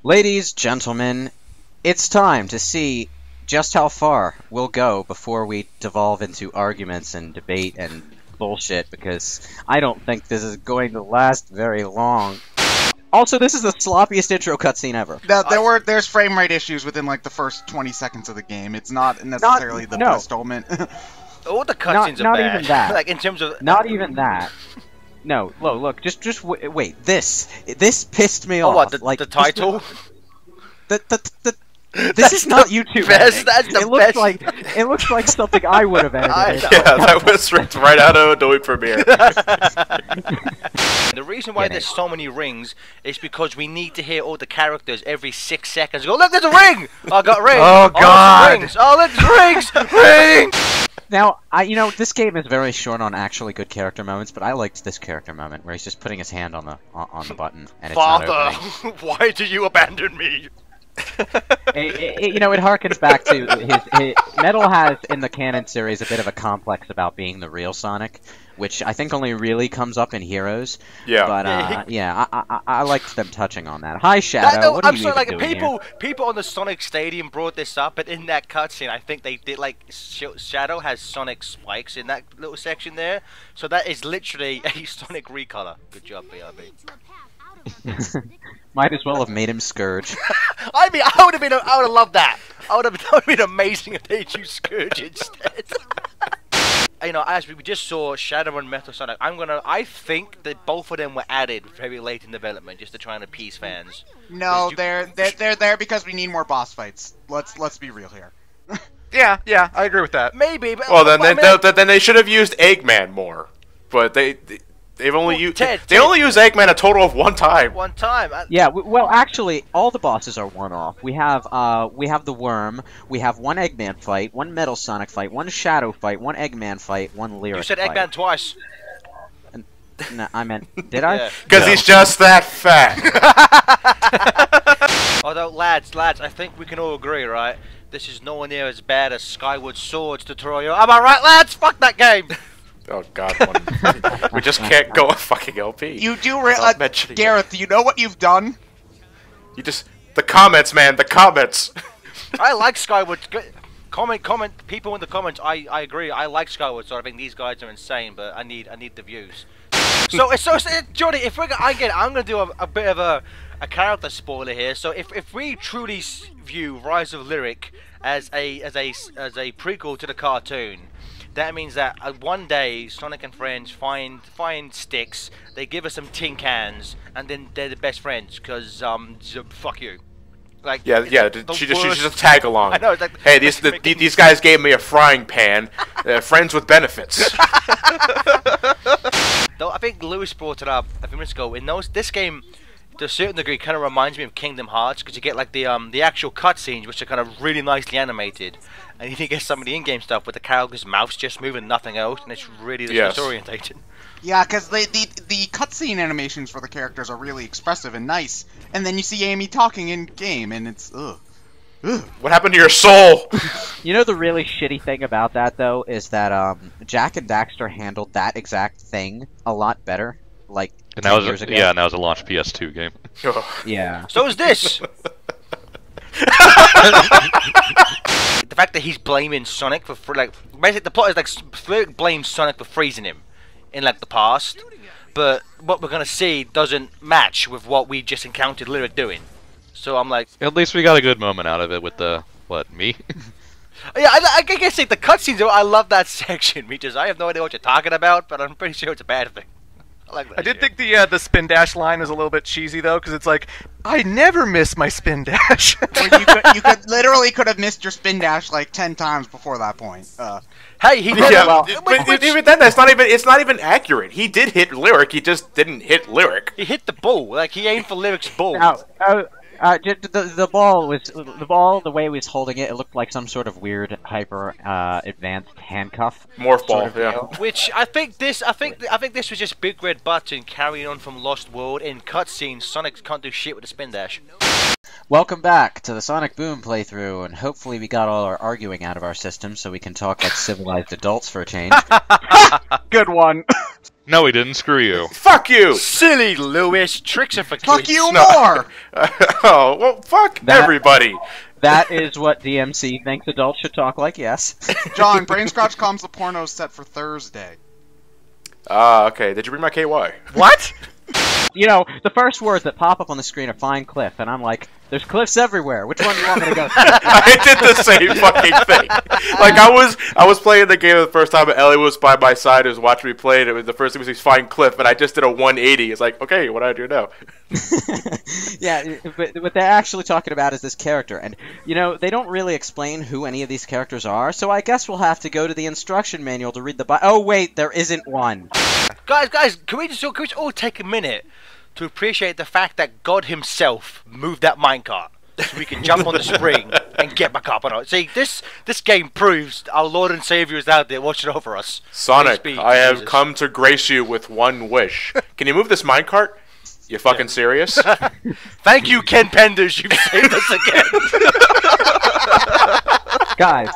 Ladies, gentlemen, it's time to see just how far we'll go before we devolve into arguments and debate and bullshit, because I don't think this is going to last very long. Also, this is the sloppiest intro cutscene ever. There's frame rate issues within like the first 20 seconds of the game. It's not necessarily the bestowment. All the cutscenes are not bad. Even that. Like in terms of not even that. No, look, just wait. This pissed me off. What, like the title? This is not YouTube. Best, that's the best. It looks like something I would have edited. Yeah, that was ripped right out of Adobe Premiere. The reason why there's so many rings is because we need to hear all the characters every 6 seconds. Go, look, there's a ring! Oh, I got rings. Oh, God! Rings. Oh, look, there's rings! Rings! Now, this game is very short on actually good character moments, but I liked this character moment where he's just putting his hand on the button and it's not Father, why do you abandon me? it harkens back to his Metal has in the canon series a bit of a complex about being the real Sonic, which I think only really comes up in Heroes. Yeah. But I liked them touching on that. Hi, Shadow. What are you even doing here? People on the Sonic Stadium brought this up, but in that cutscene, I think they did like Shadow has Sonic spikes in that little section there, so that is literally a Sonic recolor. Good job, BRB. Might as well have made him Scourge. I mean, I would have loved that. That would have been amazing if they used Scourge instead. As we just saw Shadow and Metal Sonic, I think that both of them were added very late in development just to try and appease fans. No, they're there because we need more boss fights. Let's be real here. Yeah, I agree with that. Maybe, but well, then they should have used Eggman more, but They've only used they only use Eggman a total of one time. One time. Yeah. Well, actually, all the bosses are one-off. We have the Worm. We have one Eggman fight, one Metal Sonic fight, one Shadow fight, one Eggman fight, one Lyric. You said fight. Eggman twice. No, I meant. Did I? Because he's just that fat. Although, lads, I think we can all agree, right? This is nowhere near as bad as Skyward Swords tutorial. Am I right, lads? Fuck that game. Oh God, we just can't go with fucking LP. You do Gareth, you know what you've done? The comments, man, the comments. I like Skyward. Comment, people in the comments. I agree. I like Skyward Sword. I think these guys are insane, but I need the views. So Johnny, if I'm gonna do a bit of a character spoiler here. So if we truly view Rise of Lyric as a prequel to the cartoon, that means that one day Sonic and friends find sticks, they give us some tin cans, and then they're the best friends because fuck you. Like she just tag along. I know. It's like, hey, these guys gave me a frying pan. Friends with benefits. Though I think Lewis brought it up a few minutes ago. This game, to a certain degree, kind of reminds me of Kingdom Hearts because you get like the actual cutscenes, which are kind of really nicely animated, and you get some of the in-game stuff with the character's mouths just moving, nothing else, and it's really disorientated. Yeah, because the cutscene animations for the characters are really expressive and nice, and then you see Amy talking in game, and it's ugh. What happened to your soul? You know the really shitty thing about that though is that Jack and Daxter handled that exact thing a lot better. Like and that was years ago. Yeah, and that was a launch PS2 game. Yeah. So is this. The fact that he's blaming Sonic for basically the plot is like Lyric blames Sonic for freezing him in like the past, but what we're gonna see doesn't match with what we just encountered Lyric doing. So I'm like, at least we got a good moment out of it with the me. Yeah, I guess the cutscenes. I love that section because I have no idea what you're talking about, but I'm pretty sure it's a bad thing. I did think the spin dash line was a little bit cheesy though, because it's like I never miss my spin dash. Well, you literally could have missed your spin dash like 10 times before that point. Hey, he did but even then, it's not even accurate. He did hit Lyric, he just didn't hit Lyric. He hit the ball, like he aimed for Lyric's ball. The ball, the way he was holding it, it looked like some sort of weird, hyper advanced handcuff. Morph ball, sort of yeah. deal. Which I think this was just Big Red Button carrying on from Lost World. In cutscenes, Sonic can't do shit with a spin dash. Welcome back to the Sonic Boom playthrough, and hopefully we got all our arguing out of our system so we can talk like civilized adults for a change. Good one. No, we didn't. Screw you. Fuck you! Silly Lewis, tricks are for kids. Fuck you more! Oh, well, fuck everybody. That is what DMC thinks adults should talk like, yes. John, BrainScratchComms the porno set for Thursday. Okay. Did you bring my KY? What? You know, the first words that pop up on the screen are "find cliff," and I'm like, there's cliffs everywhere. Which one do you want me to go to? I did the same fucking thing. Like, I was playing the game the first time, and Ellie was by my side, was watching me play, and it was the first thing was find cliff, and I just did a 180. It's like, okay, what do I do now? Yeah, but what they're actually talking about is this character, and, you know, they don't really explain who any of these characters are, so I guess we'll have to go to the instruction manual to read the oh, wait, there isn't one. Guys, can we just all take a minute to appreciate the fact that God himself moved that minecart so we can jump on the spring and get back up on it. See, this game proves our Lord and Savior is out there watching over us. Sonic, I have come to grace you with one wish. Can you move this minecart? You fucking serious? Thank you, Ken Penders. You've saved us again. Guys,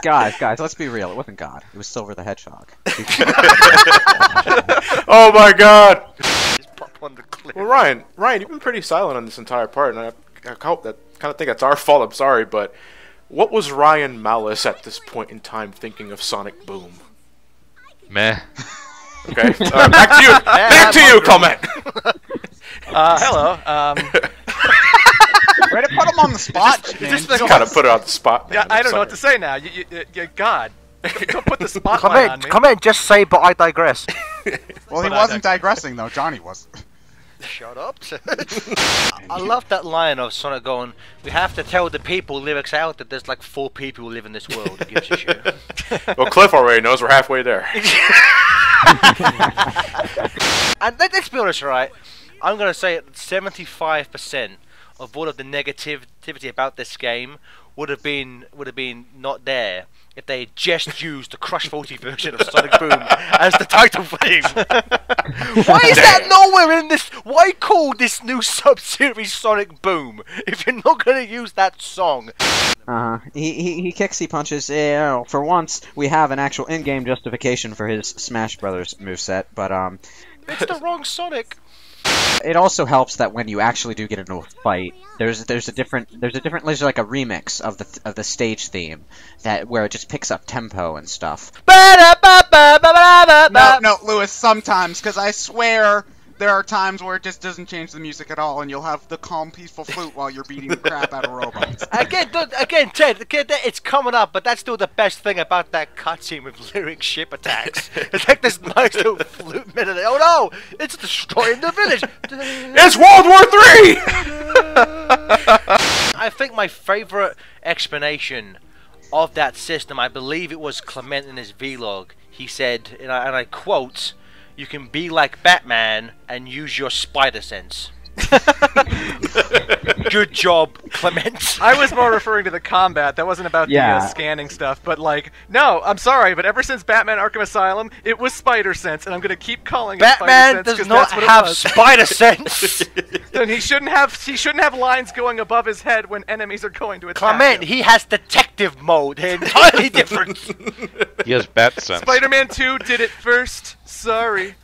let's be real. It wasn't God. It was Silver the Hedgehog. Oh my god! On the cliff. Well, Ryan, you've been pretty silent on this entire part, and I hope that kind of think that's our fault. I'm sorry, but what was Ryan Malice at this point in time thinking of Sonic Boom? Meh. Okay, back to you. Back to you, comment. Hello. Way to put him on the spot, James. Just kind of put it on the spot. Yeah, Man. I don't know what to say now. God, don't put the spotlight on me. Comment, just say, but I digress. Well, he wasn't digressing, though. Johnny was. Shut up. I love that line of Sonic going, we have to tell the people lyrics out that there's like 4 people who live in this world. Who gives a shit? Well, Cliff already knows we're halfway there. And let's be honest, right? I'm going to say 75% of all of the negativity about this game would have been not there if they had just used the Crush 40 version of Sonic Boom as the title theme. Why is that nowhere in this? Why call this new sub-series Sonic Boom if you're not going to use that song? He kicks, he punches. You know, for once, we have an actual in-game justification for his Smash Brothers moveset, but it's the wrong Sonic. It also helps that when you actually do get into a fight, there's like a remix of the stage theme where it just picks up tempo and stuff. No, Lewis, sometimes, because I swear there are times where it just doesn't change the music at all, and you'll have the calm, peaceful flute while you're beating the crap out of robots. Again, Ted, it's coming up, but that's still the best thing about that cutscene with lyric ship attacks. It's like this nice little flute minute. Oh no, it's destroying the village. It's World War III. I think my favorite explanation of that system, I believe it was Clement in his vlog. He said, and I quote, "You can be like Batman and use your spider sense." Good job, Clement. I was more referring to the combat. That wasn't about the scanning stuff. But, like, no, I'm sorry, but ever since Batman Arkham Asylum, it was Spider Sense, and I'm going to keep calling it Batman Spider Sense. does not have Spider Sense. Then he shouldn't have lines going above his head when enemies are going to attack Clement, him. he has detective mode. They're entirely different. He has Bat Sense. Spider-Man 2 did it first. Sorry.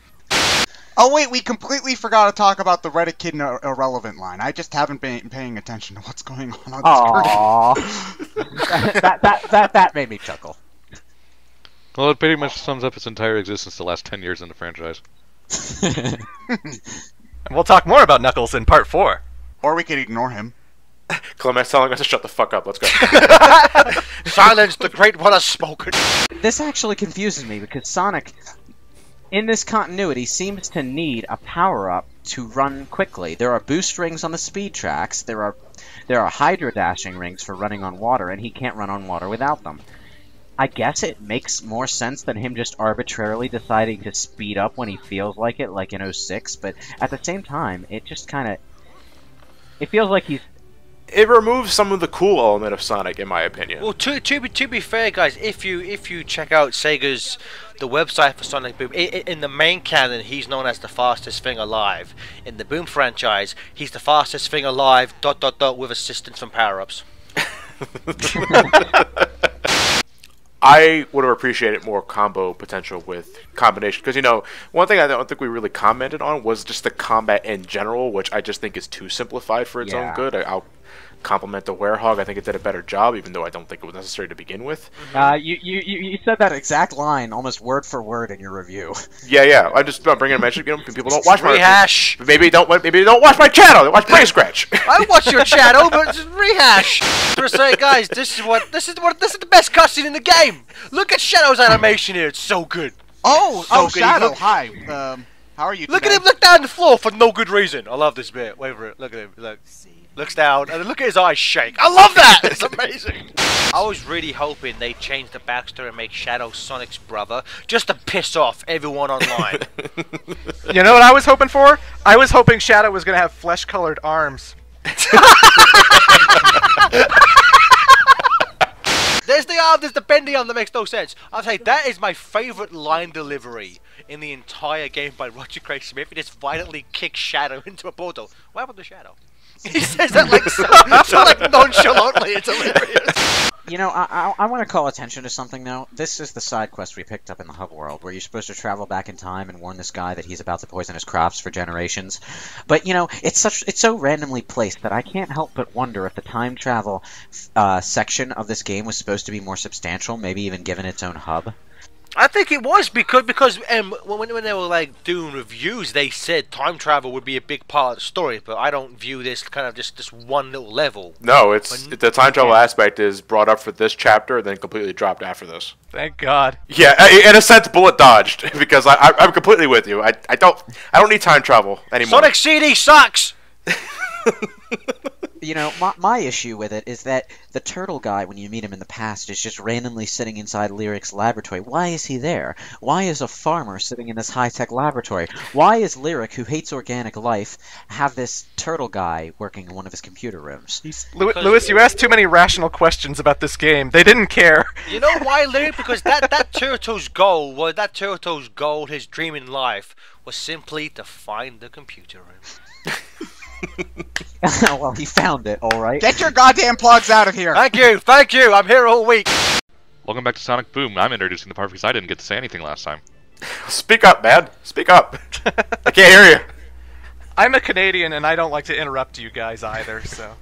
Oh wait, we completely forgot to talk about the Reddit Kid Irrelevant line. I just haven't been paying attention to what's going on the screen. that made me chuckle. Well, it pretty much sums up its entire existence the last 10 years in the franchise. And we'll talk more about Knuckles in Part 4. Or we could ignore him. Clement's telling us to shut the fuck up. Let's go. Silence, the great one has spoken. This actually confuses me because Sonic, in this continuity, seems to need a power-up to run quickly. There are boost rings on the speed tracks, there are hydro dashing rings for running on water, and he can't run on water without them. I guess it makes more sense than him just arbitrarily deciding to speed up when he feels like it, like in 06, but at the same time, it just kind of... It feels like he's it removes some of the cool element of Sonic, in my opinion. Well, to be fair, guys, if you check out Sega's the website for Sonic Boom, in the main canon, he's known as the fastest thing alive. In the Boom franchise, he's the fastest thing alive. ... with assistance from power-ups. I would have appreciated more combo potential with combination, because, you know, one thing I don't think we really commented on was just the combat in general, which I just think is too simplified for its own good. I'll compliment the Werehog. I think it did a better job, even though I don't think it was necessary to begin with. You said that exact line almost word for word in your review. Yeah. I'm just bringing a mention. You know, people don't watch my rehash. Maybe don't watch my channel. They watch BrainScratch. I watch your channel, but just rehash. For say, guys, this is the best cutscene in the game. Look at Shadow's animation here. It's so good. Oh, Shadow. Hi. How are you? Look at him look down the floor for no good reason. I love this bit. Wait for it. Look at him. Look. Looks down, and look at his eyes shake. I love that! It's amazing! I was really hoping they'd change the backstory and make Shadow Sonic's brother, just to piss off everyone online. You know what I was hoping for? I was hoping Shadow was going to have flesh-colored arms. There's the arm, there's the bendy arm that makes no sense. I'll say that is my favourite line delivery in the entire game by Roger Craig Smith. He just violently kicks Shadow into a portal. What happened to Shadow? He says that like so like nonchalantly. It's hilarious. You know, I want to call attention to something though. This is the side quest we picked up in the hub world, where you're supposed to travel back in time and warn this guy that he's about to poison his crops for generations. But you know, it's so randomly placed that I can't help but wonder if the time travel section of this game was supposed to be more substantial, maybe even given its own hub. I think it was because when they were like doing reviews, they said time travel would be a big part of the story. But I don't view this kind of just this one little level. No, the time travel aspect is brought up for this chapter, then completely dropped after this. Thank God. Yeah, in a sense, bullet dodged because I'm completely with you. I don't need time travel anymore. Sonic CD sucks. You know, my issue with it is that the turtle guy, when you meet him in the past, is just randomly sitting inside Lyric's laboratory. Why is he there? Why is a farmer sitting in this high-tech laboratory? Why is Lyric, who hates organic life, have this turtle guy working in one of his computer rooms? Lewis, you asked too many rational questions about this game. They didn't care. You know why, Lyric? Because that turtle's goal, his dream in life, was simply to find the computer room. Well, he found it, alright. Get your goddamn plugs out of here! Thank you, I'm here all week. Welcome back to Sonic Boom. I'm introducing the part because I didn't get to say anything last time. Speak up, man. Speak up. I can't hear you. I'm a Canadian and I don't like to interrupt you guys either, so...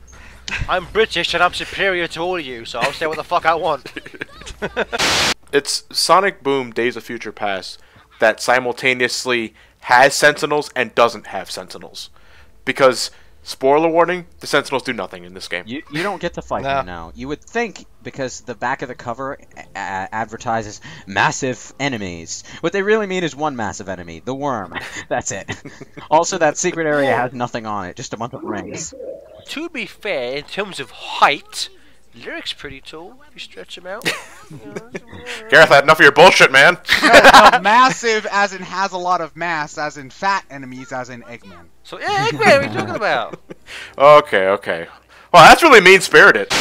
I'm British and I'm superior to all of you, so I'll say what the fuck I want. It's Sonic Boom Days of Future Past that simultaneously has Sentinels and doesn't have Sentinels. Because, spoiler warning, the Sentinels do nothing in this game. You don't get to fight them now. You would think, because the back of the cover advertises massive enemies. What they really mean is one massive enemy, the worm. That's it. Also, that secret area has nothing on it, just a bunch of rings. To be fair, in terms of height, Lyric's pretty tall if you stretch him out. Gareth, I had enough of your bullshit, man. No, massive as in has a lot of mass, as in fat enemies, as in Eggman. So, yeah, Eggman, what are you talking about? Okay. Well, that's really mean-spirited.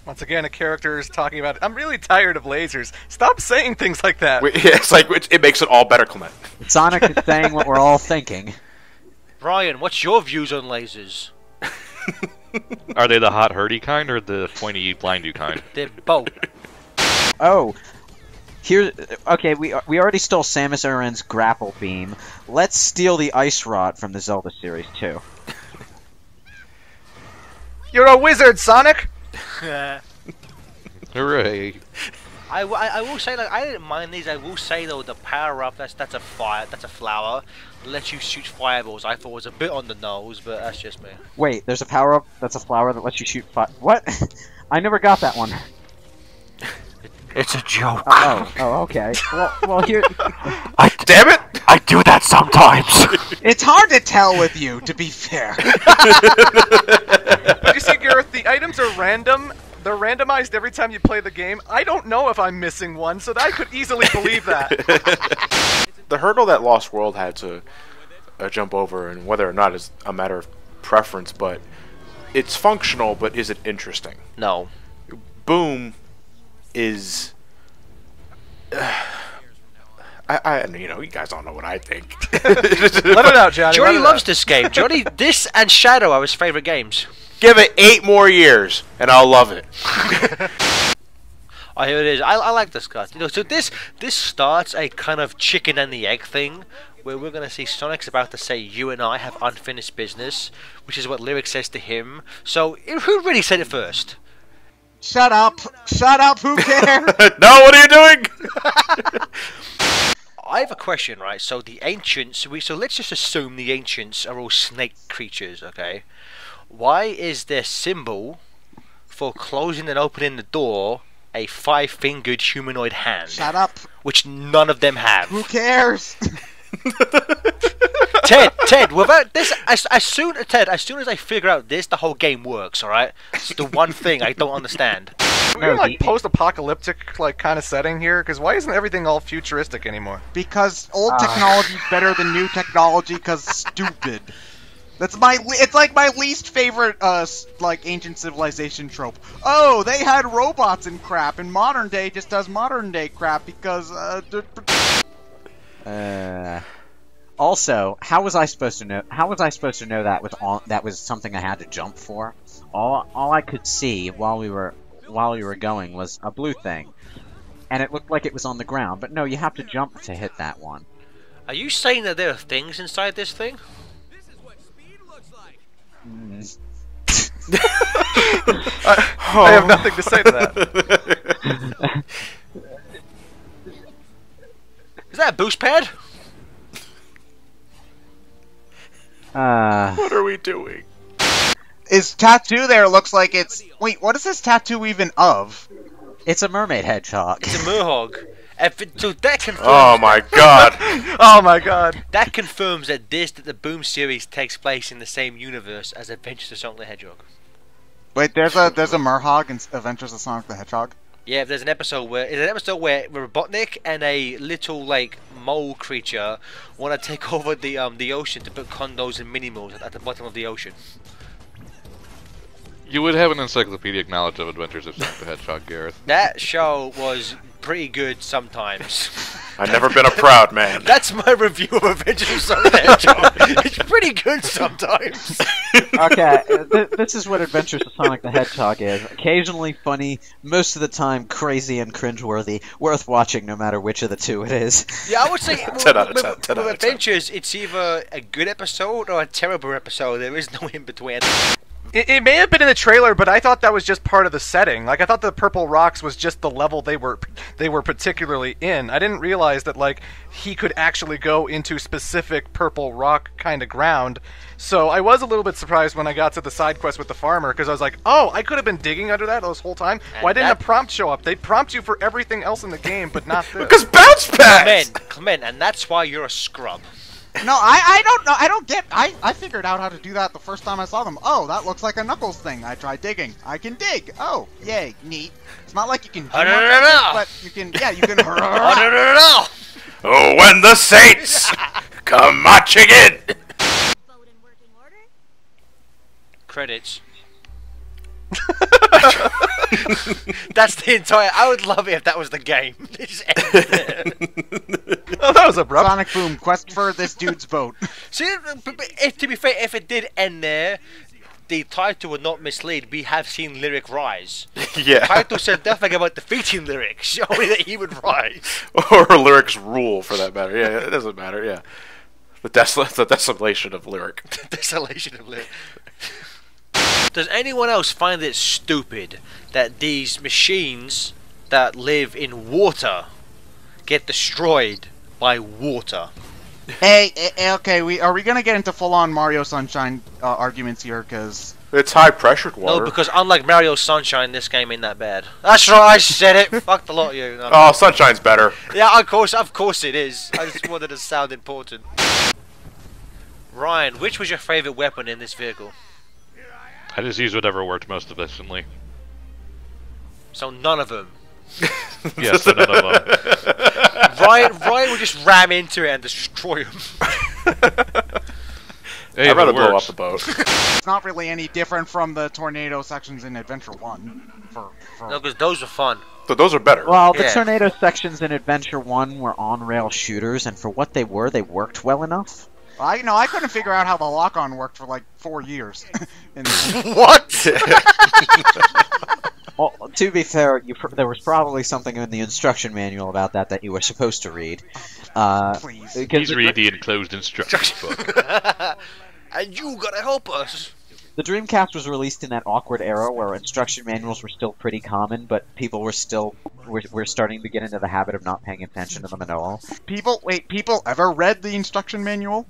Once again, a character is talking about, I'm really tired of lasers. Stop saying things like that. It's like, it makes it all better, Clement. Sonic is saying what we're all thinking. Brian, what's your views on lasers? Are they the hot hurdy kind or the pointy blind you kind? They're both. Oh, here. Okay, we already stole Samus Aran's grapple beam. Let's steal the ice rod from the Zelda series too. You're a wizard, Sonic. Hooray! I will say, like, I didn't mind these. I will say though, the power up that's a flower. Lets you shoot fireballs. I thought was a bit on the nose, but that's just me. Wait, there's a power up that's a flower that lets you shoot What? I never got that one. It's a joke. Oh, okay. Well, here. Damn it! I do that sometimes. It's hard to tell with you, to be fair. But you see, Gareth, the items are random. They're randomized every time you play the game. I don't know if I'm missing one, so I could easily believe that. The hurdle that Lost World had to jump over, and whether or not is a matter of preference, but it's functional, but is it interesting? No. Boom is. You guys don't know what I think. Let it out, Johnny. Johnny loves this game. Johnny, this and Shadow are his favorite games. Give it 8 more years, and I'll love it. Oh, here it is. I like this, guys. So this starts a kind of chicken and the egg thing, where we're gonna see Sonic's about to say, "You and I have unfinished business," which is what Lyric says to him. So who really said it first? Shut up! Shut up! Who cares? No, what are you doing? I have a question, right? So the ancients, so let's just assume the ancients are all snake creatures, okay? Why is their symbol for closing and opening the door a 5-fingered humanoid hand? Shut up! Which none of them have. Who cares? Ted, without this, as soon as I figure out this, the whole game works. All right, it's the one thing I don't understand. We're in like post-apocalyptic like kind of setting here, because why isn't everything all futuristic anymore? Because old technology is better than new technology. Because stupid. It's like my least favorite like ancient civilization trope. Oh, they had robots and crap, and modern day just does modern day crap because Also, how was I supposed to know? How was I supposed to know that was something I had to jump for? All I could see while we were going was a blue thing, and it looked like it was on the ground. But no, you have to jump to hit that one. Are you saying that there are things inside this thing? I have nothing to say to that. Is that a boost pad? What are we doing? His tattoo there looks like it's... Wait, what is this tattoo even of? It's a mermaid hedgehog. It's a Murhog. So that confirms... Oh my god. Oh my god. That confirms that the Boom series takes place in the same universe as Adventures of Sonic the Hedgehog. Wait, there's a Murhog in Adventures of Sonic the Hedgehog? Yeah, there's an episode where Robotnik and a little like mole creature want to take over the ocean to put condos and mini malls at the bottom of the ocean. You would have an encyclopedic knowledge of Adventures of Sonic the Hedgehog, Gareth. That show was pretty good sometimes. I've never been a proud man. That's my review of Adventures of Sonic the Hedgehog. It's pretty good sometimes. Okay, this is what Adventures of Sonic the Hedgehog is. Occasionally funny, most of the time crazy and cringeworthy, worth watching no matter which of the two it is. Yeah, I would say 10 out of 10, 10 with out of 10. Adventures, it's either a good episode or a terrible episode. There is no in between. It may have been in the trailer, but I thought that was just part of the setting. Like, I thought the purple rocks was just the level they were particularly in. I didn't realize that, like, he could actually go into specific purple rock kind of ground. So I was a little bit surprised when I got to the side quest with the farmer, because I was like, oh, I could have been digging under that this whole time. Why didn't a prompt show up? They prompt you for everything else in the game, but not this. Because bounce pads! Clement, and that's why you're a scrub. No, I don't know. I don't get... I figured out how to do that the first time I saw them. Oh, that looks like a Knuckles thing. I tried digging. I can dig. Oh, yay, neat. It's not like you can... but you can... Yeah, you can... Oh, when the Saints come marching in! Credits. That's the entire... I would love it if that was the game. It just ends there. Oh, that was abrupt. Sonic Boom, quest for this dude's boat. See, to be fair, if it did end there, the title would not mislead. We have seen Lyric rise. Yeah. The title said nothing about defeating Lyric, showing that he would rise. Or Lyric's rule, for that matter. Yeah, it doesn't matter, yeah. The desolation of Lyric. The desolation of Lyric. Does anyone else find it stupid that these machines that live in water get destroyed by water? Hey, okay, are we gonna get into full-on Mario Sunshine arguments here? Because it's high-pressured water. No, because unlike Mario Sunshine, this game ain't that bad. That's right, I said it. Fuck the lot of you. No. Oh, Sunshine's better. Yeah, of course it is. I just wanted to sound important. Ryan, which was your favorite weapon in this vehicle? I just used whatever worked most efficiently. So none of them. Yes, so none of them. Ryan would just ram into it and destroy him. Hey, I'd rather it blow up works. the boat. It's not really any different from the tornado sections in Adventure 1. No, because those are fun. So those are better. Well, the Yeah. tornado sections in Adventure 1 were on-rail shooters, and for what they were, they worked well enough. I couldn't figure out how the lock-on worked for like 4 years. What? Well, to be fair, there was probably something in the instruction manual about that you were supposed to read. Please. Please read the enclosed instructions book. And you gotta help us. The Dreamcast was released in that awkward era where instruction manuals were still pretty common, but people were starting to get into the habit of not paying attention to them at all. People ever read the instruction manual?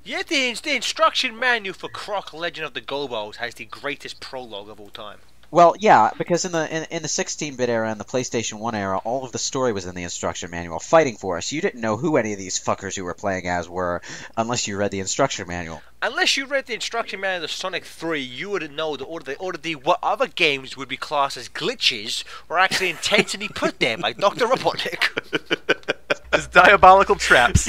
Yeah, the instruction manual for Croc Legend of the Gobos has the greatest prologue of all time. Well, yeah, because in the 16-bit era and the PlayStation 1 era, all of the story was in the instruction manual, fighting for us. You didn't know who any of these fuckers you were playing as were, unless you read the instruction manual. Unless you read the instruction manual of Sonic 3, you wouldn't know that what other games would be classed as glitches were actually intentionally put there by Dr. Robotnik. As diabolical traps.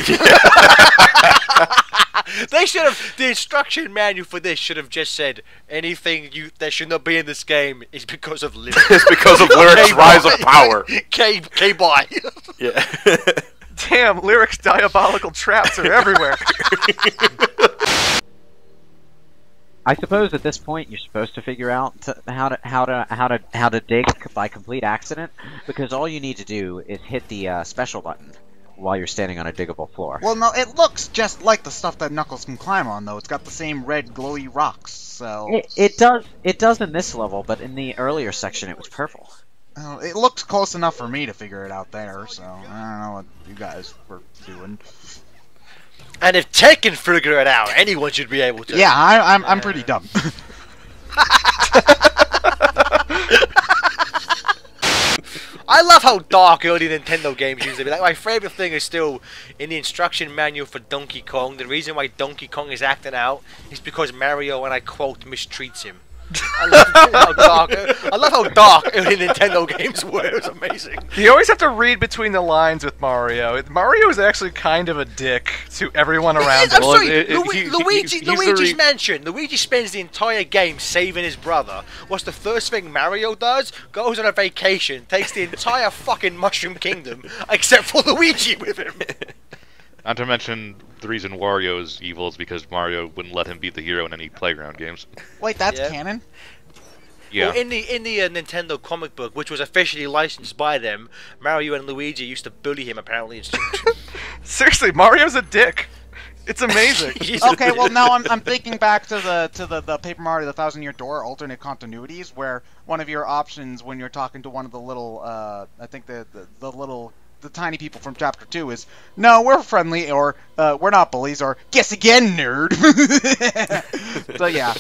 They should have. The instruction manual for this should have just said anything that should not be in this game is because of lyrics. It's because of Lyric's rise of power. K-bye. Yeah. Damn, Lyric's diabolical traps are everywhere. I suppose at this point you're supposed to figure out how to dig by complete accident, because all you need to do is hit the special button while you're standing on a diggable floor. Well, no, it looks just like the stuff that Knuckles can climb on, though. It's got the same red glowy rocks, so... It does in this level, but in the earlier section it was purple. It looks close enough for me to figure it out there, so I don't know what you guys were doing. And if Ted can figure it out, anyone should be able to. Yeah, I'm pretty dumb. I love how dark early Nintendo games used to be. Like, my favorite thing is still in the instruction manual for Donkey Kong. The reason why Donkey Kong is acting out is because Mario, and I quote, mistreats him. I love how dark early Nintendo games were. It was amazing. You always have to read between the lines with Mario. Mario is actually kind of a dick to everyone around I'm him. sorry, Luigi's Mansion. Luigi spends the entire game saving his brother. What's the first thing Mario does? Goes on a vacation, takes the entire fucking Mushroom Kingdom, except for Luigi with him. Not to mention, the reason Wario is evil is because Mario wouldn't let him beat the hero in any playground games. Wait, that's Yeah. canon? Yeah. Well, in the Nintendo comic book, which was officially licensed by them, Mario and Luigi used to bully him apparently in school. Seriously, Mario's a dick. It's amazing. Okay, well now I'm thinking back to the Paper Mario: The Thousand Year Door alternate continuities, where one of your options when you're talking to one of the little I think the tiny people from Chapter 2 is, no, we're friendly, or we're not bullies, or guess again, nerd. So yeah.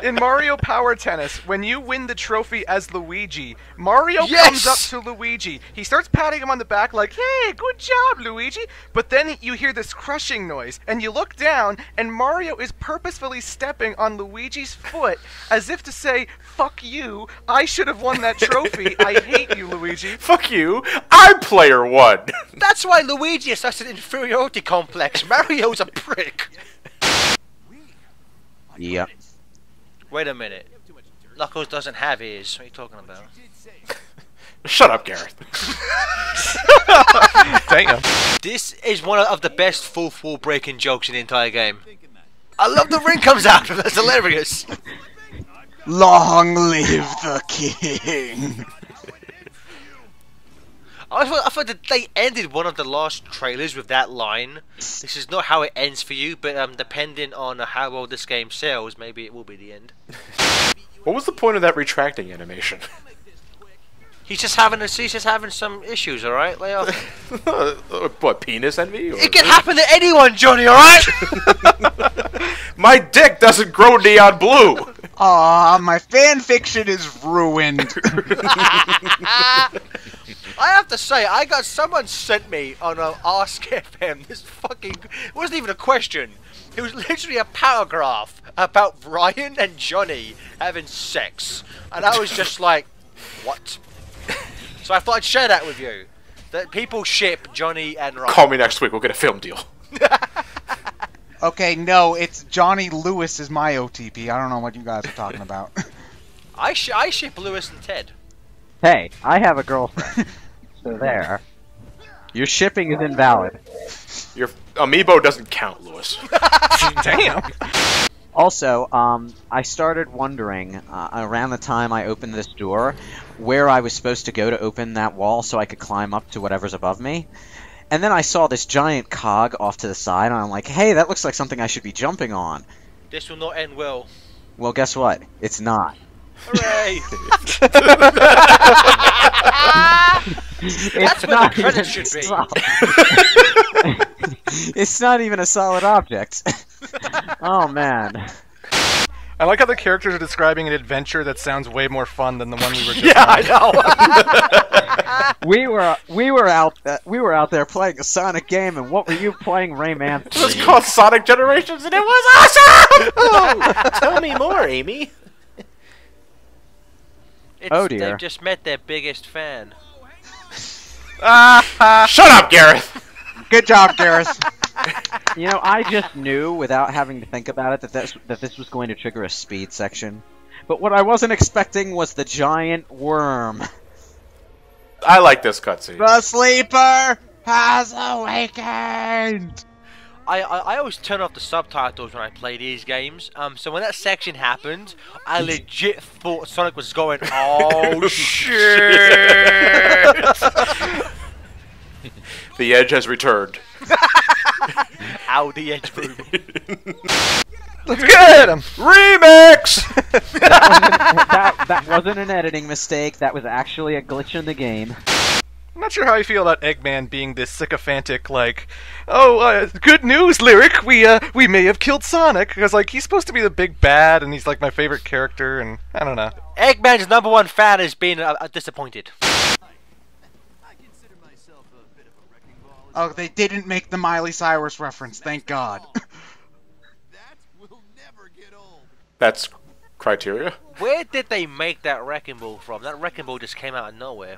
In Mario Power Tennis, when you win the trophy as Luigi, Mario Yes! comes up to Luigi. He starts patting him on the back like, hey, good job, Luigi. But then you hear this crushing noise, and you look down, and Mario is purposefully stepping on Luigi's foot as if to say, fuck you, I should have won that trophy. I hate you, Luigi. Fuck you. I'm player one. That's why Luigi has such an inferiority complex. Mario's a prick. Yep. Wait a minute. Knuckles doesn't have ears. What are you talking about? Shut up, Gareth. Damn. This is one of the best fourth wall breaking jokes in the entire game. I love the ring comes out. That's hilarious. Long live the king. I thought that they ended one of the last trailers with that line. This is not how it ends for you, but depending on how well this game sells, maybe it will be the end. What was the point of that retracting animation? He's just having some issues, all right? Lay off. What, penis envy? Or... It can happen to anyone, Johnny, all right? My dick doesn't grow neon blue. Aw, my fan fiction is ruined. I have to say, someone sent me on Ask FM this fucking, it wasn't even a question. It was literally a paragraph about Ryan and Johnny having sex. And I was just like, what? So I thought I'd share that with you. That people ship Johnny and Ryan. Call me next week, we'll get a film deal. Okay, no, it's Johnny Lewis is my OTP. I don't know what you guys are talking about. I ship Lewis and Ted. Hey, I have a girlfriend. So there. Your shipping is invalid. Your amiibo doesn't count, Lewis. Damn. Also, I started wondering, around the time I opened this door, where I was supposed to go to open that wall so I could climb up to whatever's above me. And then I saw this giant cog off to the side, and I'm like, hey, that looks like something I should be jumping on. This will not end well. Well, guess what? It's not. Hooray! It's where the not credits even should be. It's not even a solid object. Oh, man. I like how the characters are describing an adventure that sounds way more fun than the one we were just Yeah, on. I know. We were out there playing a Sonic game, and what were you playing, Rayman? It was called Sonic Generations, and it was awesome! Oh, tell me more, Amy. Oh, dear. They've just met their biggest fan. Shut up, Gareth. Good job, Gareth. You know, I just knew, without having to think about it, that this was going to trigger a speed section. But what I wasn't expecting was the giant worm. I like this cutscene. The sleeper has awakened. I always turn off the subtitles when I play these games. So when that section happened, I legit thought Sonic was going, oh shit! The edge has returned. Ow, the edge room. Let's get him! Remix! That wasn't an editing mistake. That was actually a glitch in the game. I'm not sure how I feel about Eggman being this sycophantic, like, oh, good news, Lyric, we may have killed Sonic, because, like, he's supposed to be the big bad, and he's, like, my favorite character, and I don't know. Eggman's #1 fan has been disappointed. Oh, they didn't make the Miley Cyrus reference, thank God. That's criteria. Where did they make that wrecking ball from? That wrecking ball just came out of nowhere.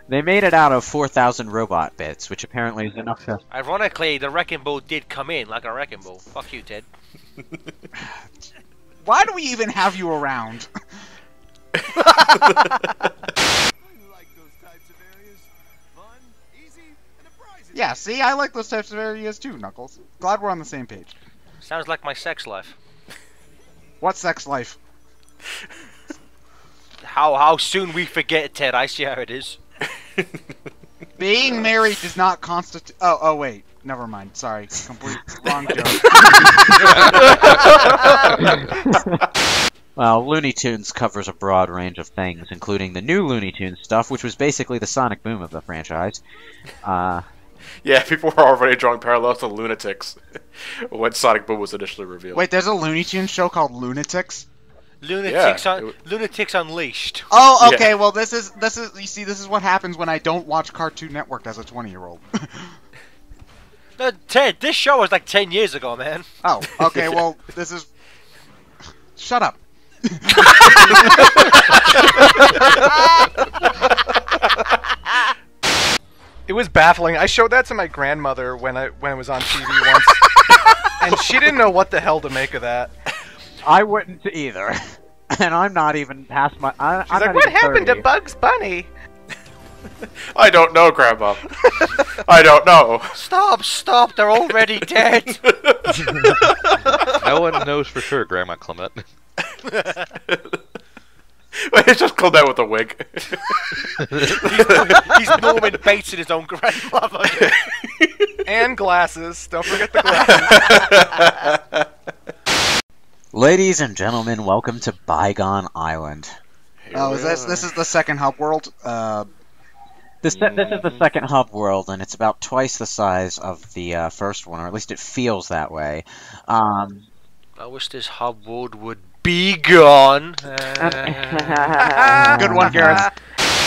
They made it out of 4,000 robot bits, which apparently is enough to... Ironically, the wrecking ball did come in like a wrecking ball. Fuck you, Ted. Why do we even have you around? Yeah, see, I like those types of areas too, Knuckles. Glad we're on the same page. Sounds like my sex life. What sex life? How soon we forget, Ted. I see how it is. Being married does not constitute... Oh, wait. Never mind. Sorry. Complete wrong joke. Well, Looney Tunes covers a broad range of things, including the new Looney Tunes stuff, which was basically the Sonic Boom of the franchise. Yeah, people were already drawing parallels to Lunatics when Sonic Boom was initially revealed. Wait, there's a Looney Tunes show called Lunatics? Lunatics Unleashed. Oh, okay. Yeah. Well, this is you see, this is what happens when I don't watch Cartoon Network as a 20-year-old. No, Ted, this show was like 10 years ago, man. Oh, okay. Well, this is. Shut up. It was baffling. I showed that to my grandmother when it was on TV once, and she didn't know what the hell to make of that. I wouldn't either. And I'm not even past my... I'm She's like, not what even happened 30. to Bugs Bunny? I don't know, Grandma. I don't know. Stop, they're already dead. No one knows for sure, Grandma Clement. Wait, it's just Clement with a wig. He's Norman Bates in his own grandmother. And glasses. Don't forget the glasses. Ladies and gentlemen, welcome to Bygone Island. Oh, this is the second hub world? This is the second hub world, and it's about twice the size of the first one, or at least it feels that way. I wish this hub world would be gone. Good one, Gareth.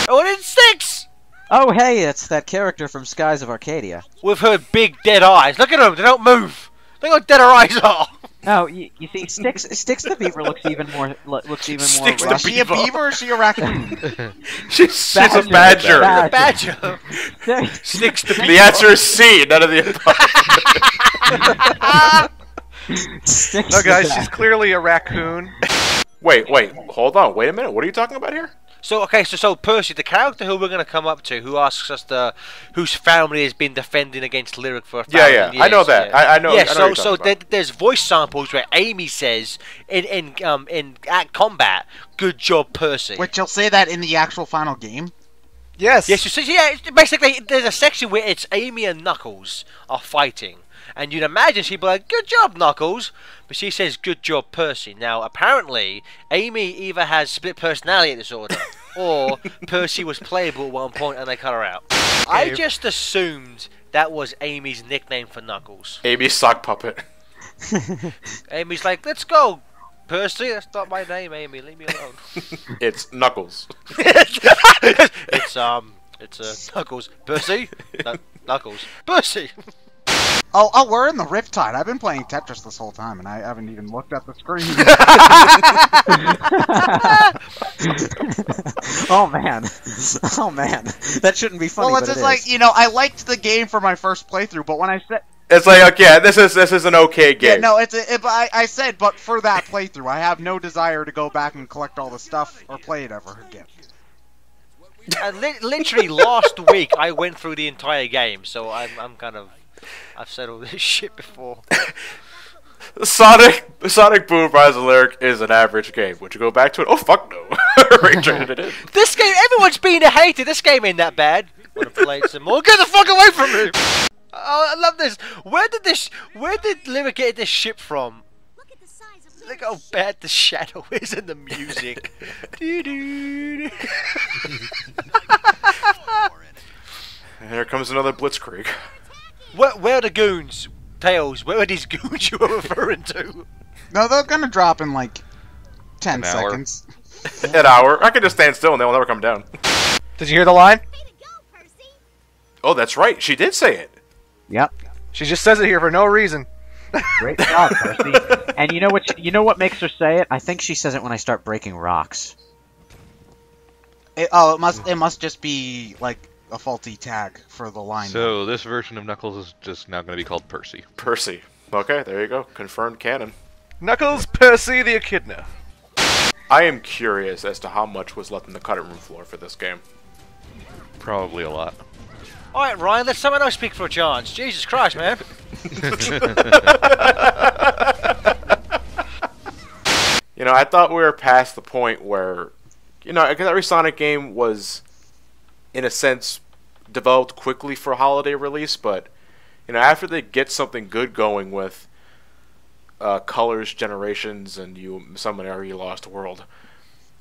Oh, and it's 6! Oh, hey, it's that character from Skies of Arcadia. With her big dead eyes. Look at them, they don't move. Look how dead her eyes are. No, you see, Styx the beaver looks even more Styx more. the Is she a beaver or is she a raccoon? She's a badger. Badger. Sticks to The answer is C. None of the above. Sticks No, to guys, that. she's clearly a raccoon. Wait, hold on, wait a minute. What are you talking about here? So okay, so Percy, the character who we're going to come up to, who asks us whose family has been defending against Lyric for 1,000 years. I know that. Yeah. I know. Yeah, I know what you're talking about. there's voice samples where Amy says in at combat, "Good job, Percy." Which you'll say that in the actual final game. Yes. Yes, so yeah, basically there's a section where it's Amy and Knuckles are fighting. And you'd imagine she'd be like, "Good job, Knuckles," but she says, "Good job, Percy." Now, apparently, Amy either has split personality disorder, or Percy was playable at one point and they cut her out. I just assumed that was Amy's nickname for Knuckles. Amy's sock puppet. Amy's like, "Let's go, Percy." That's not my name, Amy. Leave me alone. It's Knuckles. it's Knuckles, Percy, Knuckles, Percy. Oh, we're in the Riptide. I've been playing Tetris this whole time, and I haven't even looked at the screen. Oh man, that shouldn't be funny. Well, but it's just it like, is. I liked the game for my first playthrough, but when I said... It's like, okay, this is an okay game. Yeah, no, I said, but for that playthrough, I have no desire to go back and collect all the stuff or play it ever again. And literally last week, I went through the entire game, so I'm kind of... I've said all this shit before. Sonic Boom Rise of Lyric is an average game. Would you go back to it? Oh fuck no! Ray-traded it in. This game, everyone's being a hater. This game ain't that bad. Want to play it some more? Get the fuck away from me! Oh, I love this. Where did Lyric get this ship from? Look how bad the shadow is in the music. Doo-doo. And here comes another Blitzkrieg. Where are the goons? Tails, where are these goons you were referring to? No, they're gonna drop in like 10 An hour. seconds. An hour. I can just stand still and they will never come down. Did you hear the line? Oh, that's right. She did say it. Yep. She just says it here for no reason. Great job, Percy. And you know what makes her say it? I think she says it when I start breaking rocks. It must just be like a faulty tag for the line. So this version of Knuckles is just now going to be called Percy. Percy. Okay, there you go. Confirmed canon. Knuckles, Percy, the Echidna. I am curious as to how much was left in the cutting room floor for this game. Probably a lot. Alright, Ryan, let someone else speak for a chance. Jesus Christ, man. I thought we were past the point where, because every Sonic game was, in a sense, developed quickly for holiday release, but, after they get something good going with Colors, Generations, and Someone Area Lost World.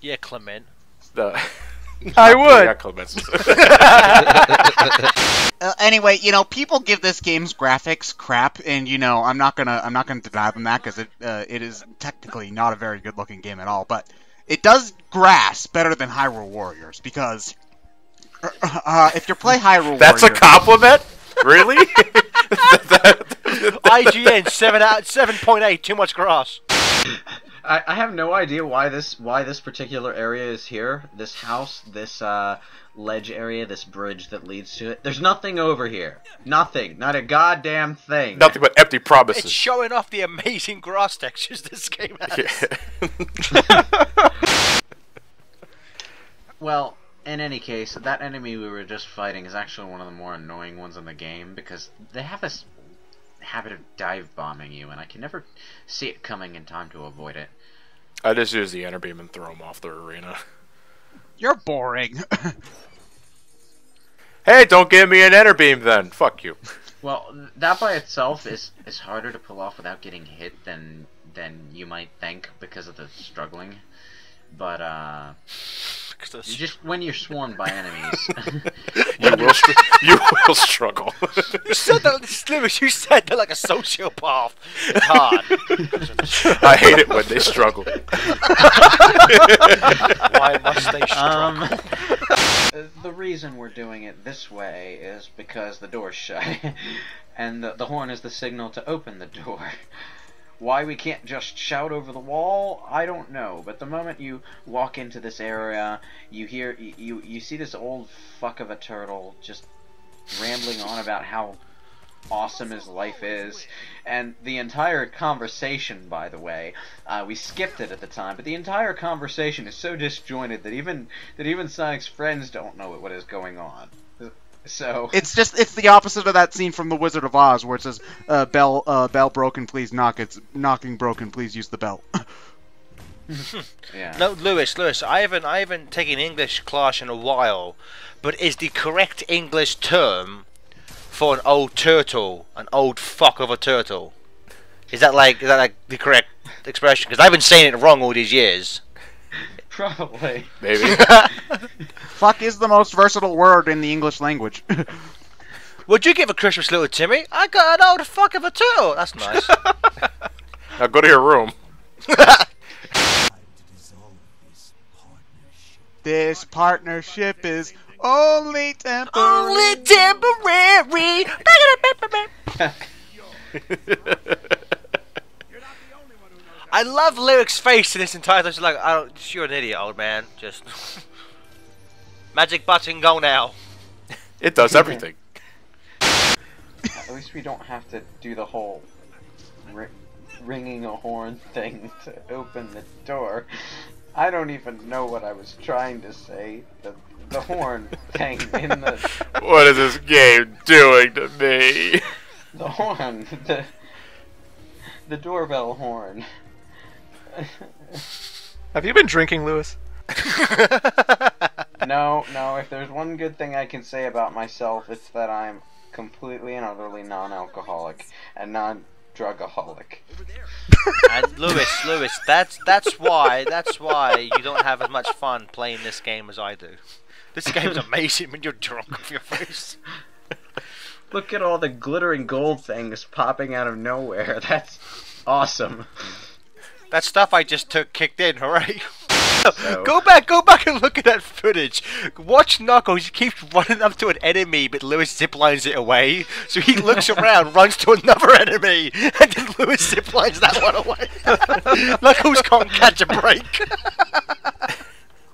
Yeah, Clement. I would. Yeah, Clements. Anyway, people give this game's graphics crap, and I'm not gonna deny them that because it is technically not a very good looking game at all. But it does grasp better than Hyrule Warriors because if you play Hyrule That's Warriors, a compliment, really? IGN 7.8. Too much grass. I have no idea why this particular area is here. This house, this ledge area, this bridge that leads to it. There's nothing over here. Nothing. Not a goddamn thing. Nothing but empty promises. It's showing off the amazing grass textures this game has. Yeah. Well, in any case, that enemy we were just fighting is actually one of the more annoying ones in the game because they have this habit of dive bombing you, and I can never see it coming in time to avoid it. I just use the enter beam and throw them off the arena. you're boring. Hey, don't give me an enter beam then. Fuck you. Well, that by itself is harder to pull off without getting hit than you might think because of the struggling. But just when you're swarmed by enemies, you will struggle. You said that. You said that like a sociopath. It's hard. I hate it when they struggle. Why must they struggle? The reason we're doing it this way is because the door's shut, and the horn is the signal to open the door. Why we can't just shout over the wall, I don't know. But the moment you walk into this area, you see this old fuck of a turtle just rambling on about how awesome his life is. And the entire conversation, by the way, we skipped it at the time, but the entire conversation is so disjointed that even Sonic's friends don't know what is going on. So it's the opposite of that scene from The Wizard of Oz where it says bell broken, please knock. It's knocking broken, please use the bell. yeah. No, Lewis, I haven't taken English class in a while, but is the correct English term for an old turtle an old fuck of a turtle? Is that like the correct expression? Because I've been saying it wrong all these years. Probably. Maybe. Fuck is the most versatile word in the English language. Would you give a Christmas little Timmy? I got an old fuck of a turtle. That's nice. Now go to your room. This partnership is only temporary. Only temporary. I love Lyric's face in this entire thing. She's like, you're an idiot, old man. Just magic button, go now. It does everything. At least we don't have to do the whole ringing a horn thing to open the door. I don't even know what I was trying to say. The horn thing in the... What is this game doing to me? The horn. The doorbell horn. Have you been drinking, Lewis? No, if there's one good thing I can say about myself, it's that I'm completely and utterly non-alcoholic and non-drugaholic. And Lewis, that's why you don't have as much fun playing this game as I do. This game's amazing when you're drunk off your face. Look at all the glittering gold things popping out of nowhere. That's awesome. That stuff I just took kicked in, hooray. So. Go back and look at that footage. Watch Knuckles, he keeps running up to an enemy, but Lewis ziplines it away. So he looks around, runs to another enemy, and then Lewis ziplines that one away. Knuckles can't catch a break.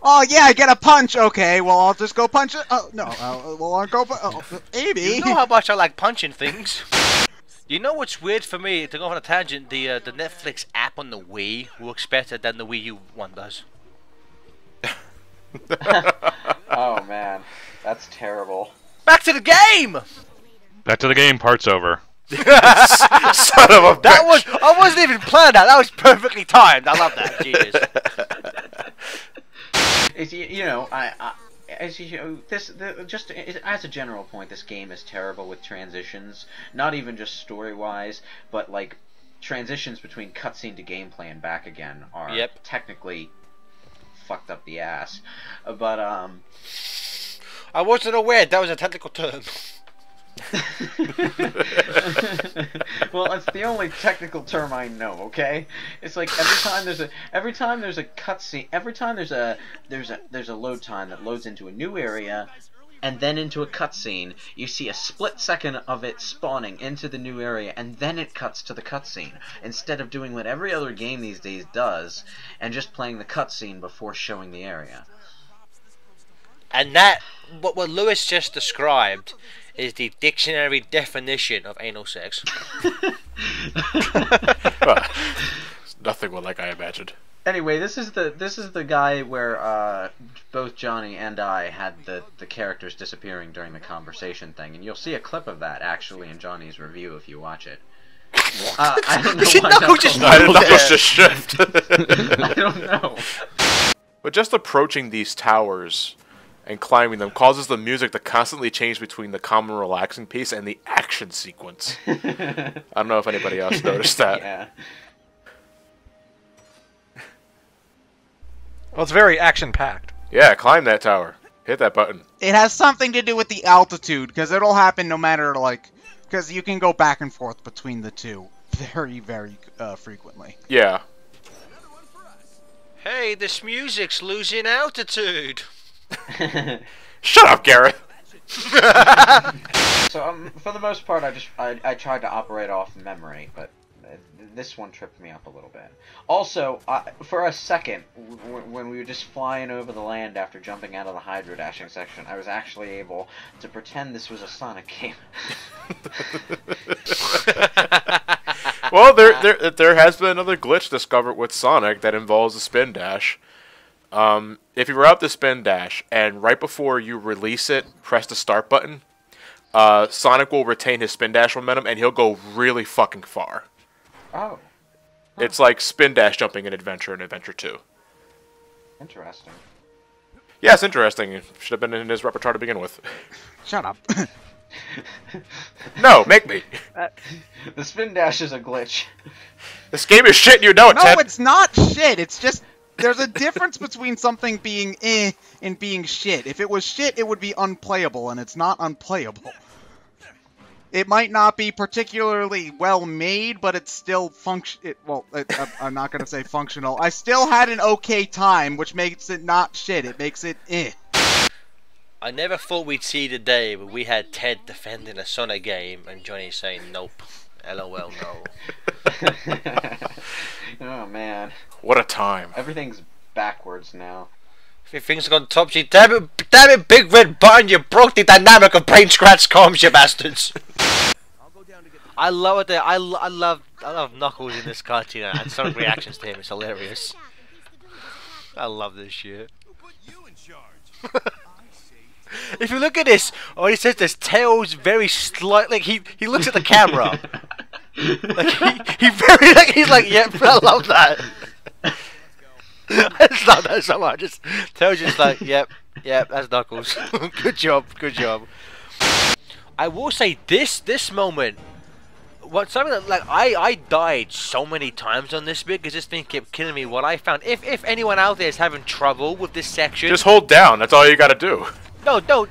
Oh yeah, I get a punch. Okay, well I'll just go punch it. Oh no, well I'll go. Maybe. You know how much I like punching things. You know what's weird for me, to go off on a tangent, the Netflix app on the Wii works better than the Wii U one does. Oh man, that's terrible. Back to the game! Back to the game, part's over. Son of a bitch. I wasn't even planning that, that was perfectly timed, I love that, Jesus. Just as a general point, this game is terrible with transitions. Not even just story-wise, but like transitions between cutscene to gameplay and back again are technically fucked up the ass. But I wasn't aware that was a technical term. Well, it's the only technical term I know. Okay, it's like every time there's a cutscene, every time there's a load time that loads into a new area, and then into a cutscene, you see a split second of it spawning into the new area, and then it cuts to the cutscene, instead of doing what every other game these days does, and just playing the cutscene before showing the area. And that, what Lewis just described, is the dictionary definition of anal sex. It's nothing like I imagined. Anyway, this is the guy where both Johnny and I had the characters disappearing during the conversation thing, and you'll see a clip of that actually in Johnny's review if you watch it. I don't know why Knuckles just shift. I don't know. But just approaching these towers and climbing them causes the music to constantly change between the calm and relaxing piece and the action sequence. I don't know if anybody else noticed that. Yeah. Well, it's very action-packed. Yeah, climb that tower. Hit that button. It has something to do with the altitude, because it'll happen no matter, because you can go back and forth between the two very, very frequently. Yeah. Hey, this music's losing altitude. Shut up, Garrett. So for the most part, I tried to operate off memory, but this one tripped me up a little bit. Also, for a second, when we were just flying over the land after jumping out of the hydro dashing section, I was actually able to pretend this was a Sonic game. Well, there has been another glitch discovered with Sonic that involves a spin dash. If you route the spin dash and right before you release it, press the start button, Sonic will retain his spin dash momentum and he'll go really fucking far. Oh. It's like spin dash jumping in Adventure and Adventure 2. Interesting. Yeah, it's interesting. It should have been in his repertoire to begin with. Shut up. No, make me. The spin dash is a glitch. This game is shit and you know it, No, Ted. it's not shit. It's just there's a difference between something being and being shit. If it was shit, it would be unplayable, and it's not unplayable. It might not be particularly well made, but it's still I'm not gonna say functional. I still had an okay time, which makes it not shit. It makes it I never thought we'd see the day where we had Ted defending a Sonic game and Johnny saying nope. LOL, no. Oh man. What a time. Everything's backwards now. Things have gone topsy. Damn it, Big Red Button, you broke the dynamic of BrainScratchComms, you bastards. I love it. I love Knuckles in this cartoon and Sonic reactions to him. It's hilarious. I love this shit. If you look at this, he says this Tails very slight. Like he looks at the camera. Like he's like, yep, I love that. I just love that so much. Just Tails just like, yep, that's Knuckles. Good job. I will say this moment. Something that, like, I died so many times on this bit because this thing kept killing me. What I found, if anyone out there is having trouble with this section, Just hold down. That's all you gotta do. no,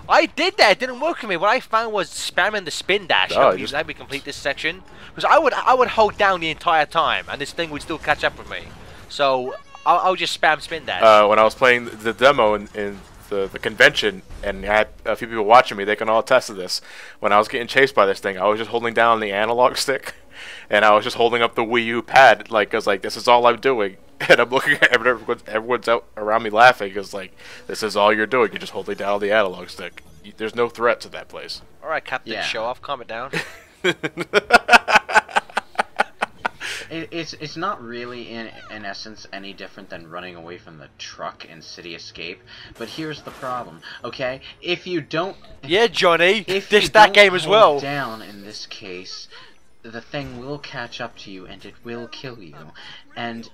I did that. It didn't work for me. What I found was spamming the spin dash. Let me complete this section because I would hold down the entire time, and this thing would still catch up with me. So I'll just spam spin dash. When I was playing the demo in the convention, and I had a few people watching me, they can all attest to this. When I was getting chased by this thing, I was just holding down the analog stick, and I was just holding up the Wii U pad, like, I was like, this is all I'm doing. And I'm looking at everyone's out around me laughing, because, like, this is all you're doing. You're just holding down the analog stick. There's no threat to that place. Alright, Captain Show Off, calm it down. It's not really in essence any different than running away from the truck in City Escape, but here's the problem, okay? If you don't Johnny, if dish you that don't game as well. hold down in this case, the thing will catch up to you and it will kill you. And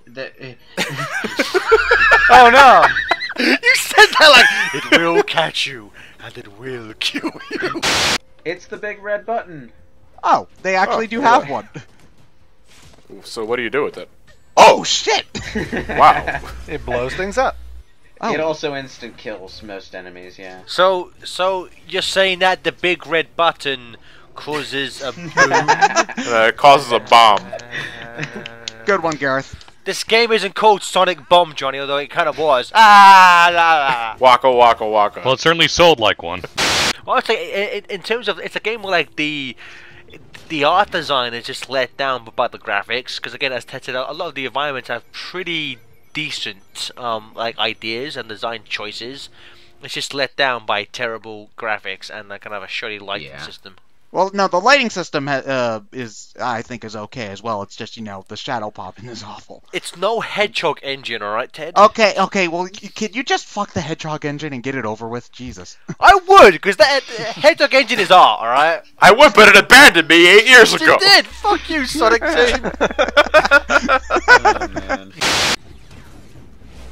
Oh no! You said that like it will catch you and it will kill you. It's the big red button. Oh, they actually do have one. So what do you do with it? Oh shit! Wow. It blows things up. Oh. It also instant kills most enemies, yeah. So you're saying that the big red button causes a boom? It causes a bomb. Good one, Gareth. This game isn't called Sonic Bomb, Johnny, although it kind of was. Ah! Waka waka waka. Well, it certainly sold like one. Well, I'd say in terms of it's a game where like the art design is just let down by the graphics, because again, as Ted said, a lot of the environments have pretty decent like ideas and design choices. It's just let down by terrible graphics and kind of a shoddy lighting system. Well, no, the lighting system I think is okay as well. It's just, the shadow popping is awful. It's no Hedgehog engine, alright, Ted? Okay, well, can you just fuck the Hedgehog engine and get it over with? Jesus. I would, because the Hedgehog engine is art, alright? I would, but it abandoned me 8 years ago. It did! Fuck you, Sonic Team! Oh, man.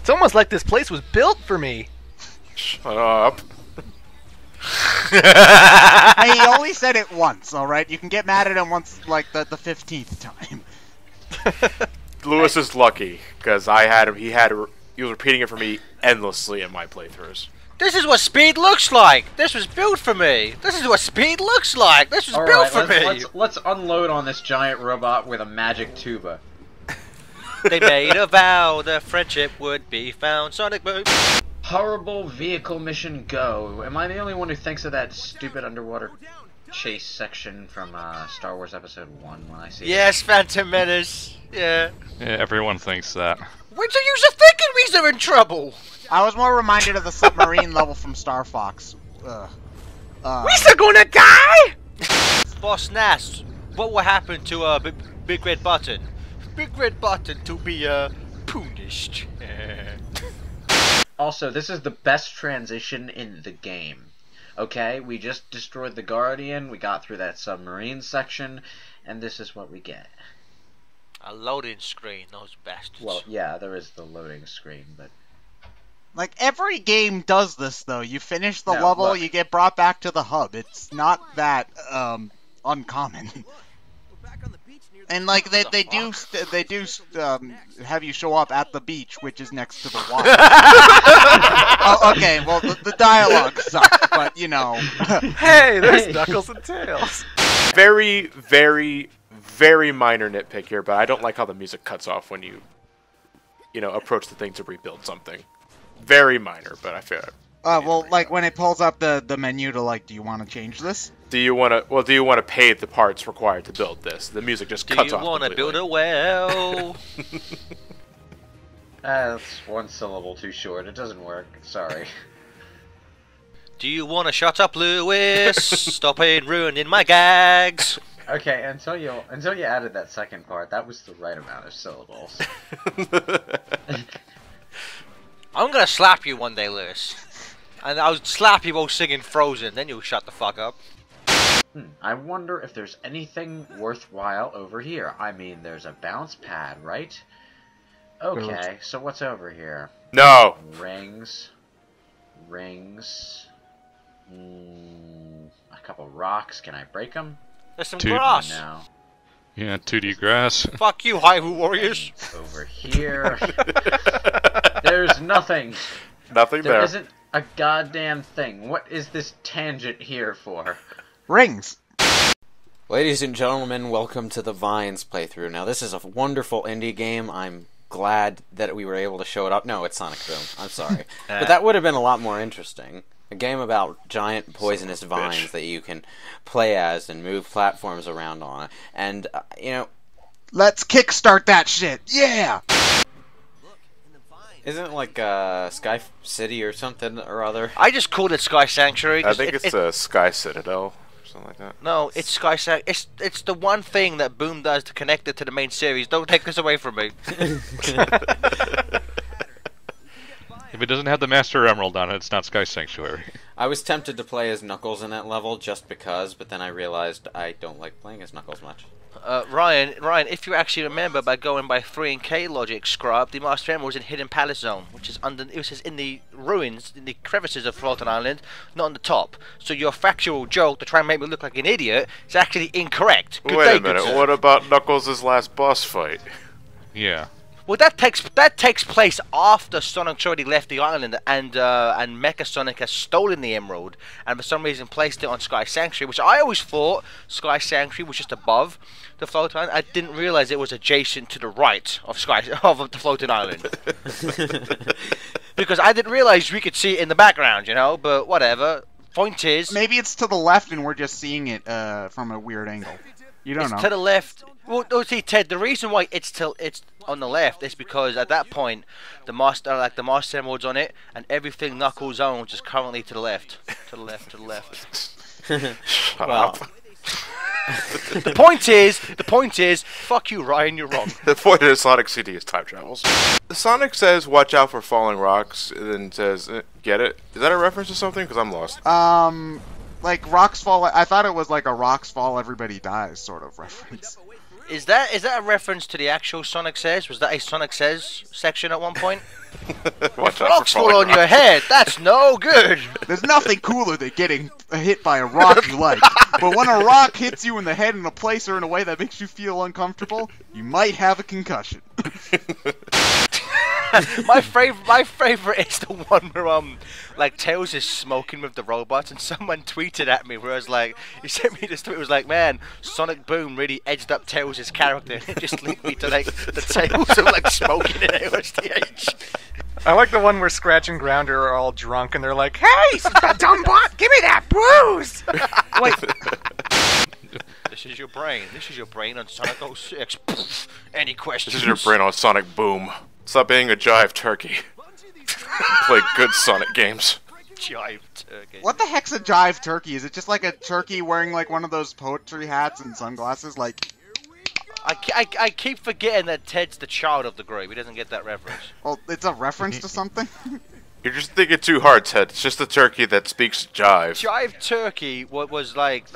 It's almost like this place was built for me. Shut up. Hey, he only said it once, alright? You can get mad at him once, like, the 15th time. Lewis is lucky, because he was repeating it for me endlessly in my playthroughs. This is what speed looks like! This was built for me! This is what speed looks like! This was built for me! Let's unload on this giant robot with a magic tuba. They made a vow their friendship would be found. Sonic Boom! Horrible vehicle mission go. Am I the only one who thinks of that stupid underwater chase section from Star Wars Episode 1 when I see Yes, Phantom Menace. Yeah. Yeah, everyone thinks that. When's the use of thinking we're in trouble? I was more reminded of the submarine level from Star Fox. We're gonna die! Boss Nass, what will happen to Big Red Button? Big Red Button to be punished. Also, this is the best transition in the game. Okay, we just destroyed the Guardian, we got through that submarine section, and this is what we get. A loading screen, those bastards. Well, yeah, there is the loading screen, but... Like, every game does this, though. You finish the No, level, look. you get brought back to the hub. It's not that, uncommon. And, like, they do have you show up at the beach, which is next to the water. Oh, okay, well, the dialogue sucks, but, you know. Hey, there's Knuckles and Tails. Very, very, very minor nitpick here, but I don't like how the music cuts off when you approach the thing to rebuild something. Very minor, but I feel it. Well, like, when it pulls up the menu to, like, do you want to change this? Do you want to pay the parts required to build this? The music just cuts off. Do you want to build a well? That's one syllable too short. It doesn't work. Sorry. Do you want to shut up, Lewis? Stop ruining my gags. Okay, until you added that second part, that was the right amount of syllables. I'm gonna slap you one day, Lewis. And I'll slap you while singing Frozen, then you'll shut the fuck up. I wonder if there's anything worthwhile over here. I mean, there's a bounce pad, right? Okay, so what's over here? No. Rings. A couple rocks. Can I break them? There's some Dude. grass. No. Yeah, 2D grass. Fuck you, Hyrule Warriors. Over here. There's nothing. Nothing There there. isn't a goddamn thing. What is this tangent here for? Rings. Ladies and gentlemen, welcome to the Vines playthrough. Now, this is a wonderful indie game. I'm glad that we were able to show it up. No, it's Sonic Boom. I'm sorry. But that would have been a lot more interesting. A game about giant poisonous vines that you can play as and move platforms around on. And, Let's kickstart that shit. Yeah! isn't it like Sky City or something or other? I just called it Sky Sanctuary. I think it's Sky Citadel or something like that. No, it's Sky Sanctuary. It's the one thing that Boom does to connect it to the main series. Don't take this away from me. If it doesn't have the Master Emerald on it, it's not Sky Sanctuary. I was tempted to play as Knuckles in that level just because, but then I realized I don't like playing as Knuckles much. Ryan, if you actually remember, by going by 3 and K logic, Scrub, the Master Emerald was in Hidden Palace Zone, which is in the ruins, in the crevices of Floating Island, not on the top. So your factual joke to try and make me look like an idiot is actually incorrect. Good Wait day, a minute. good sir. What about Knuckles' last boss fight? Yeah. Well, that takes place after Sonic's already left the island, and Mecha Sonic has stolen the emerald, and for some reason placed it on Sky Sanctuary, which I always thought Sky Sanctuary was just above the floating island. I didn't realize it was adjacent to the right of the floating island, because I didn't realize we could see it in the background, But whatever. Point is, Maybe it's to the left and we're just seeing it from a weird angle. You don't it's know. to the left. Well, no, see, Ted. The reason why it's on the left is because at that point the Master Emerald's on it, and everything Knuckles owns is currently to the left, to the left, to the left. Shut Well, up. The point is, fuck you, Ryan. You're wrong. The point of Sonic CD is time travels. Sonic says, "Watch out for falling rocks," and then says, "Get it?" Is that a reference to something? Because I'm lost. Like rocks fall. I thought it was like a rocks fall, everybody dies sort of reference. Is that a reference to the actual Sonic Says? Was that a Sonic Says section at one point? Watch out Rocks for fall falling on your head. That's no good. There's nothing cooler than getting hit by a rock you like. But when a rock hits you in the head in a place or in a way that makes you feel uncomfortable, you might have a concussion. my favorite is the one where like Tails is smoking with the robots, and someone tweeted at me where I was like, he sent me this tweet. It was like, man, Sonic Boom really edged up Tails' character. It just linked me to like the Tails of like smoking in AOSTH. I like the one where Scratch and Grounder are all drunk and they're like, "Hey, dumb bot, give me that booze!" Wait, This is your brain. This is your brain on Sonic 06. Any questions? This is your brain on Sonic Boom. Stop being a jive turkey. Play good Sonic games. Jive turkey. What the heck's a jive turkey? Is it just like a turkey wearing like one of those poetry hats and sunglasses? Like, I keep forgetting that Ted's the child of the group. He doesn't get that reference. well, it's a reference to something. You're just thinking too hard, Ted. It's just a turkey that speaks jive. Jive turkey was like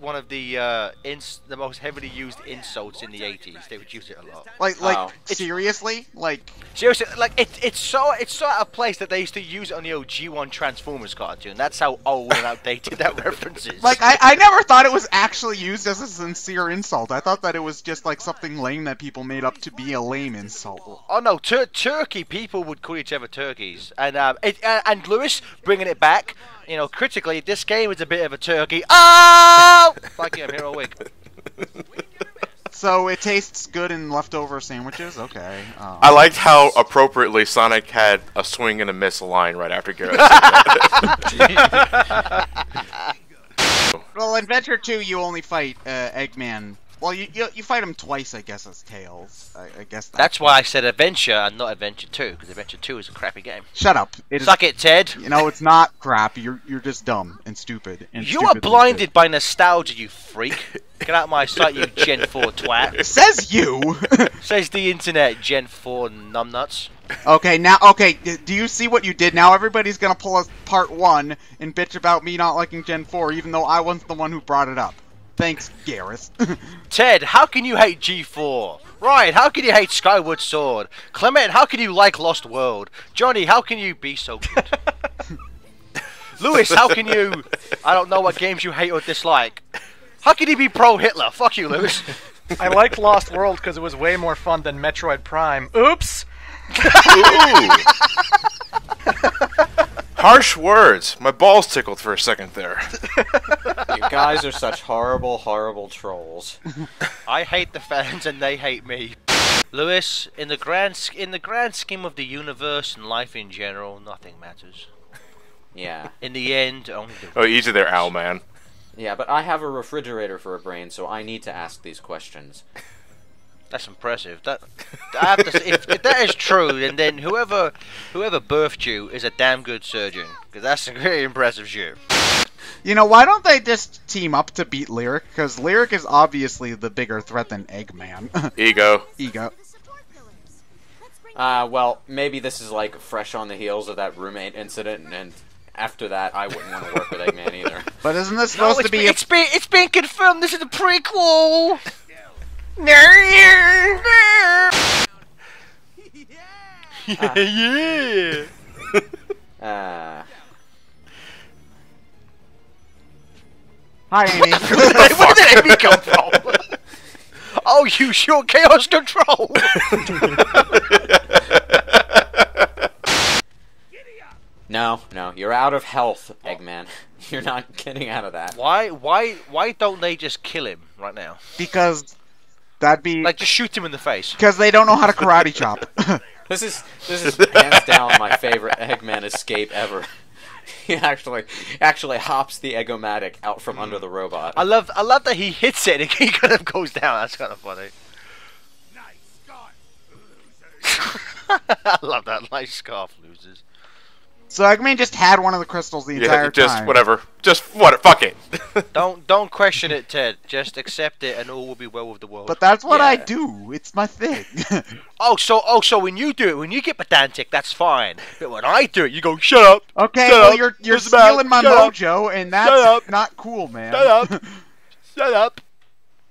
one of the the most heavily used insults in the 80s. They would use it a lot. Like seriously? Like Seriously, like it's so out of place that they used to use it on the old G1 Transformers cartoon. That's how old and outdated that reference is. like I never thought it was actually used as a sincere insult. I thought that it was just like something lame that people made up to be a lame insult. Oh no, turkey people would call each other turkeys, and Lewis bringing it back. You know, critically, this game is a bit of a turkey. Oh, like I'm here all week. So it tastes good in leftover sandwiches? Okay. I liked how appropriately Sonic had a swing and a miss line right after Garrett said that. Well, Adventure 2, you only fight Eggman. Well, you fight him twice, I guess, as Tails. I guess that's why I said Adventure and not Adventure 2, because Adventure 2 is a crappy game. Shut up. Suck it, Ted. You know, it's not crap. You're just dumb and stupid. And you are blinded by nostalgia, you freak. Get out of my sight, you Gen 4 twat. Says you. Says the internet, Gen 4 numbnuts. Okay, do you see what you did? Now everybody's gonna pull us part 1 and bitch about me not liking Gen 4, even though I wasn't the one who brought it up. Thanks, Gareth. Ted, how can you hate G4? Ryan, how can you hate Skyward Sword? Clement, how can you like Lost World? Johnny, how can you be so good? Lewis, how can you... I don't know what games you hate or dislike. How can you be pro-Hitler? Fuck you, Lewis. I liked Lost World because it was way more fun than Metroid Prime. Oops! Ooh. Harsh words. My balls tickled for a second there. You guys are such horrible, horrible trolls. I hate the fans and they hate me. Lewis, in the grand scheme of the universe and life in general, nothing matters. Yeah. In the end, only the... Oh, easy there, Owlman. Yeah, but I have a refrigerator for a brain, so I need to ask these questions. That's impressive. I have to say, if that is true, then whoever birthed you is a damn good surgeon, because that's a very impressive shit. You know, why don't they just team up to beat Lyric? Because Lyric is obviously the bigger threat than Eggman. Ego. Well, maybe this is like fresh on the heels of that roommate incident, and after that, I wouldn't want to work with Eggman either. But isn't this supposed to be? It's been confirmed. This is a prequel. Yeah. Hi, Amy. Where did Amy come from? Oh, you sure Chaos Control. No, you're out of health, Eggman. You're not getting out of that. Why don't they just kill him right now? Because that'd be like just shoot him in the face. Because they don't know how to karate chop. This is hands down my favorite Eggman escape ever. He actually hops the Eggomatic out from under the robot. I love that he hits it and he kind of goes down. That's kind of funny. I love that. Nice scarf, losers. So Eggman just had one of the crystals the entire time. Whatever. Fuck it. Don't question it, Ted. Just accept it, and all will be well with the world. But that's what I do. It's my thing. So when you do it, when you get pedantic, that's fine. But when I do it, you go, shut up. Okay, shut well up. you're stealing my mojo, and that's not cool, man. Shut up. Shut up.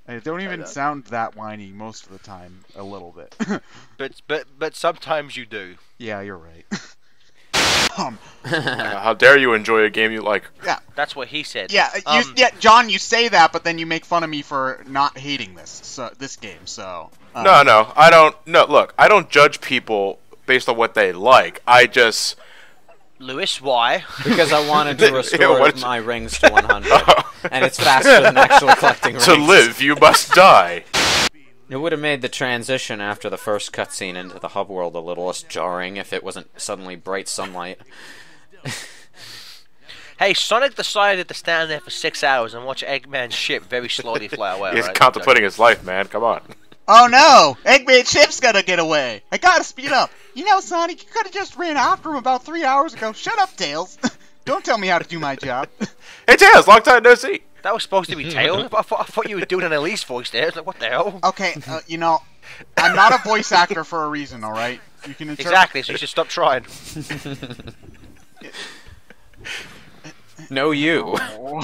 I don't even sound that whiny most of the time. A little bit. but sometimes you do. Yeah, you're right. How dare you enjoy a game you like? Yeah, that's what he said. Yeah, John, you say that, but then you make fun of me for not hating this game. So no, I don't. No, look, I don't judge people based on what they like. I just. Lewis, why? Because I wanted to restore my rings to 100, and it's faster than actually collecting rings. To live, you must die. It would have made the transition after the first cutscene into the hub world a little less jarring if it wasn't suddenly bright sunlight. Hey, Sonic decided to stand there for 6 hours and watch Eggman's ship very slowly fly away. He's right? contemplating his life, man. Come on. Oh no! Eggman Chip's gotta get away! I gotta speed up! You know, Sonic, you could've just ran after him about 3 hours ago. Shut up, Tails! Don't tell me how to do my job. Hey, Tails, long time no see. That was supposed to be Tails? I thought you were doing an Elise voice there. Like, what the hell? Okay, you know, I'm not a voice actor for a reason, alright? You can interpret. Exactly, so you should stop trying. No, you. Oh,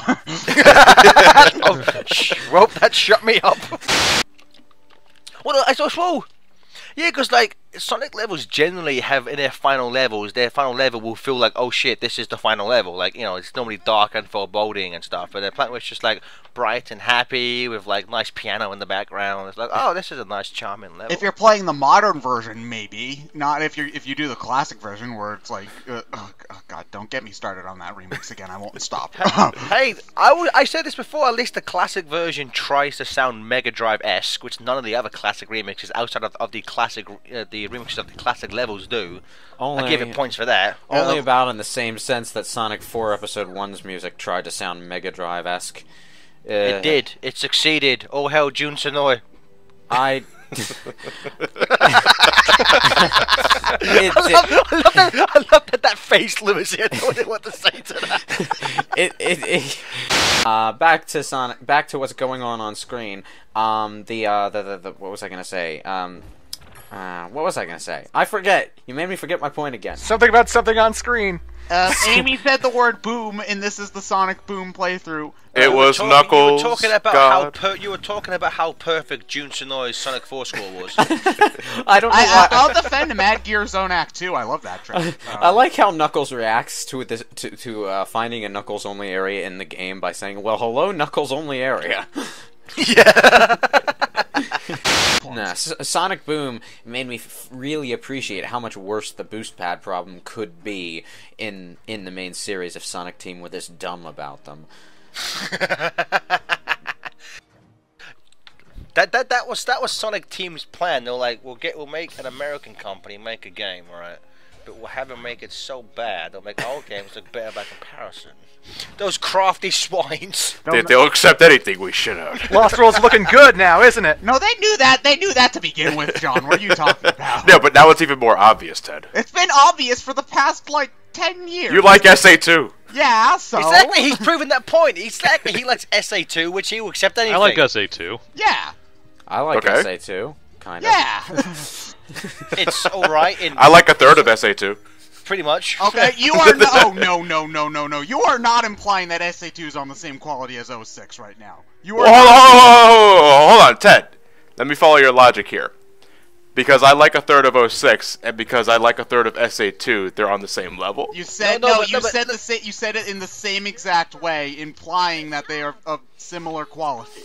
rope, that shut me up. Well, I thought, whoa. Yeah, because, like, Sonic levels generally have, in their final levels, their final level will feel like, oh shit, this is the final level. Like, you know, it's normally dark and foreboding and stuff. But the planet was just, like, bright and happy with, like, nice piano in the background. It's like, oh, this is a nice, charming level. If you're playing the modern version, maybe. Not if you do the classic version where it's like, oh god, don't get me started on that remix again. I won't stop. Hey, I said this before. At least the classic version tries to sound Mega Drive-esque, which none of the other classic remixes outside of the classic, the remixes of the classic levels do. I give it points for that. Only about in the same sense that Sonic 4 Episode 1's music tried to sound Mega Drive-esque. It did. It succeeded. Oh hell, Jun Sonoy. I love that face, Lewis. I don't know what to say to that. Back to Sonic. Back to what's going on screen. What was I gonna say? What was I gonna say? I forget. You made me forget my point again. Something about something on screen. Amy said the word boom, and this is the Sonic Boom playthrough. It was Knuckles. You were talking about you were talking about how perfect Jun Sonoy's Sonic 4 score was. I don't know. I'll defend Mad Gear Zone Act 2. I love that track. I like how Knuckles reacts to this to finding a Knuckles only area in the game by saying, "Well, hello, Knuckles only area." Yeah. Nah, Sonic Boom made me really appreciate how much worse the boost pad problem could be in the main series if Sonic Team were this dumb about them. That was Sonic Team's plan. They were like, we'll make an American company make a game, right? But we'll have them make it so bad they'll make our games look better by comparison. Those crafty swines. They'll accept anything we shit out. Lost World's looking good now, isn't it? No, they knew that. They knew that to begin with, John. What are you talking about? No, but now it's even more obvious, Ted. It's been obvious for the past, like, 10 years. You like SA2. Yeah, so... Exactly, he's proven that point. Exactly, he likes SA2, which he will accept anything. I like SA2. Yeah. I like SA2, kind of. Yeah. It's alright in... I like a third of SA2. Pretty much. Okay, you are no. Oh, no. You are not implying that SA2 is on the same quality as 06 right now. You are. Hold on, Ted. Let me follow your logic here. Because I like a third of 06, and because I like a third of SA2, they're on the same level. You said you said it in the same exact way, implying that they are of similar quality.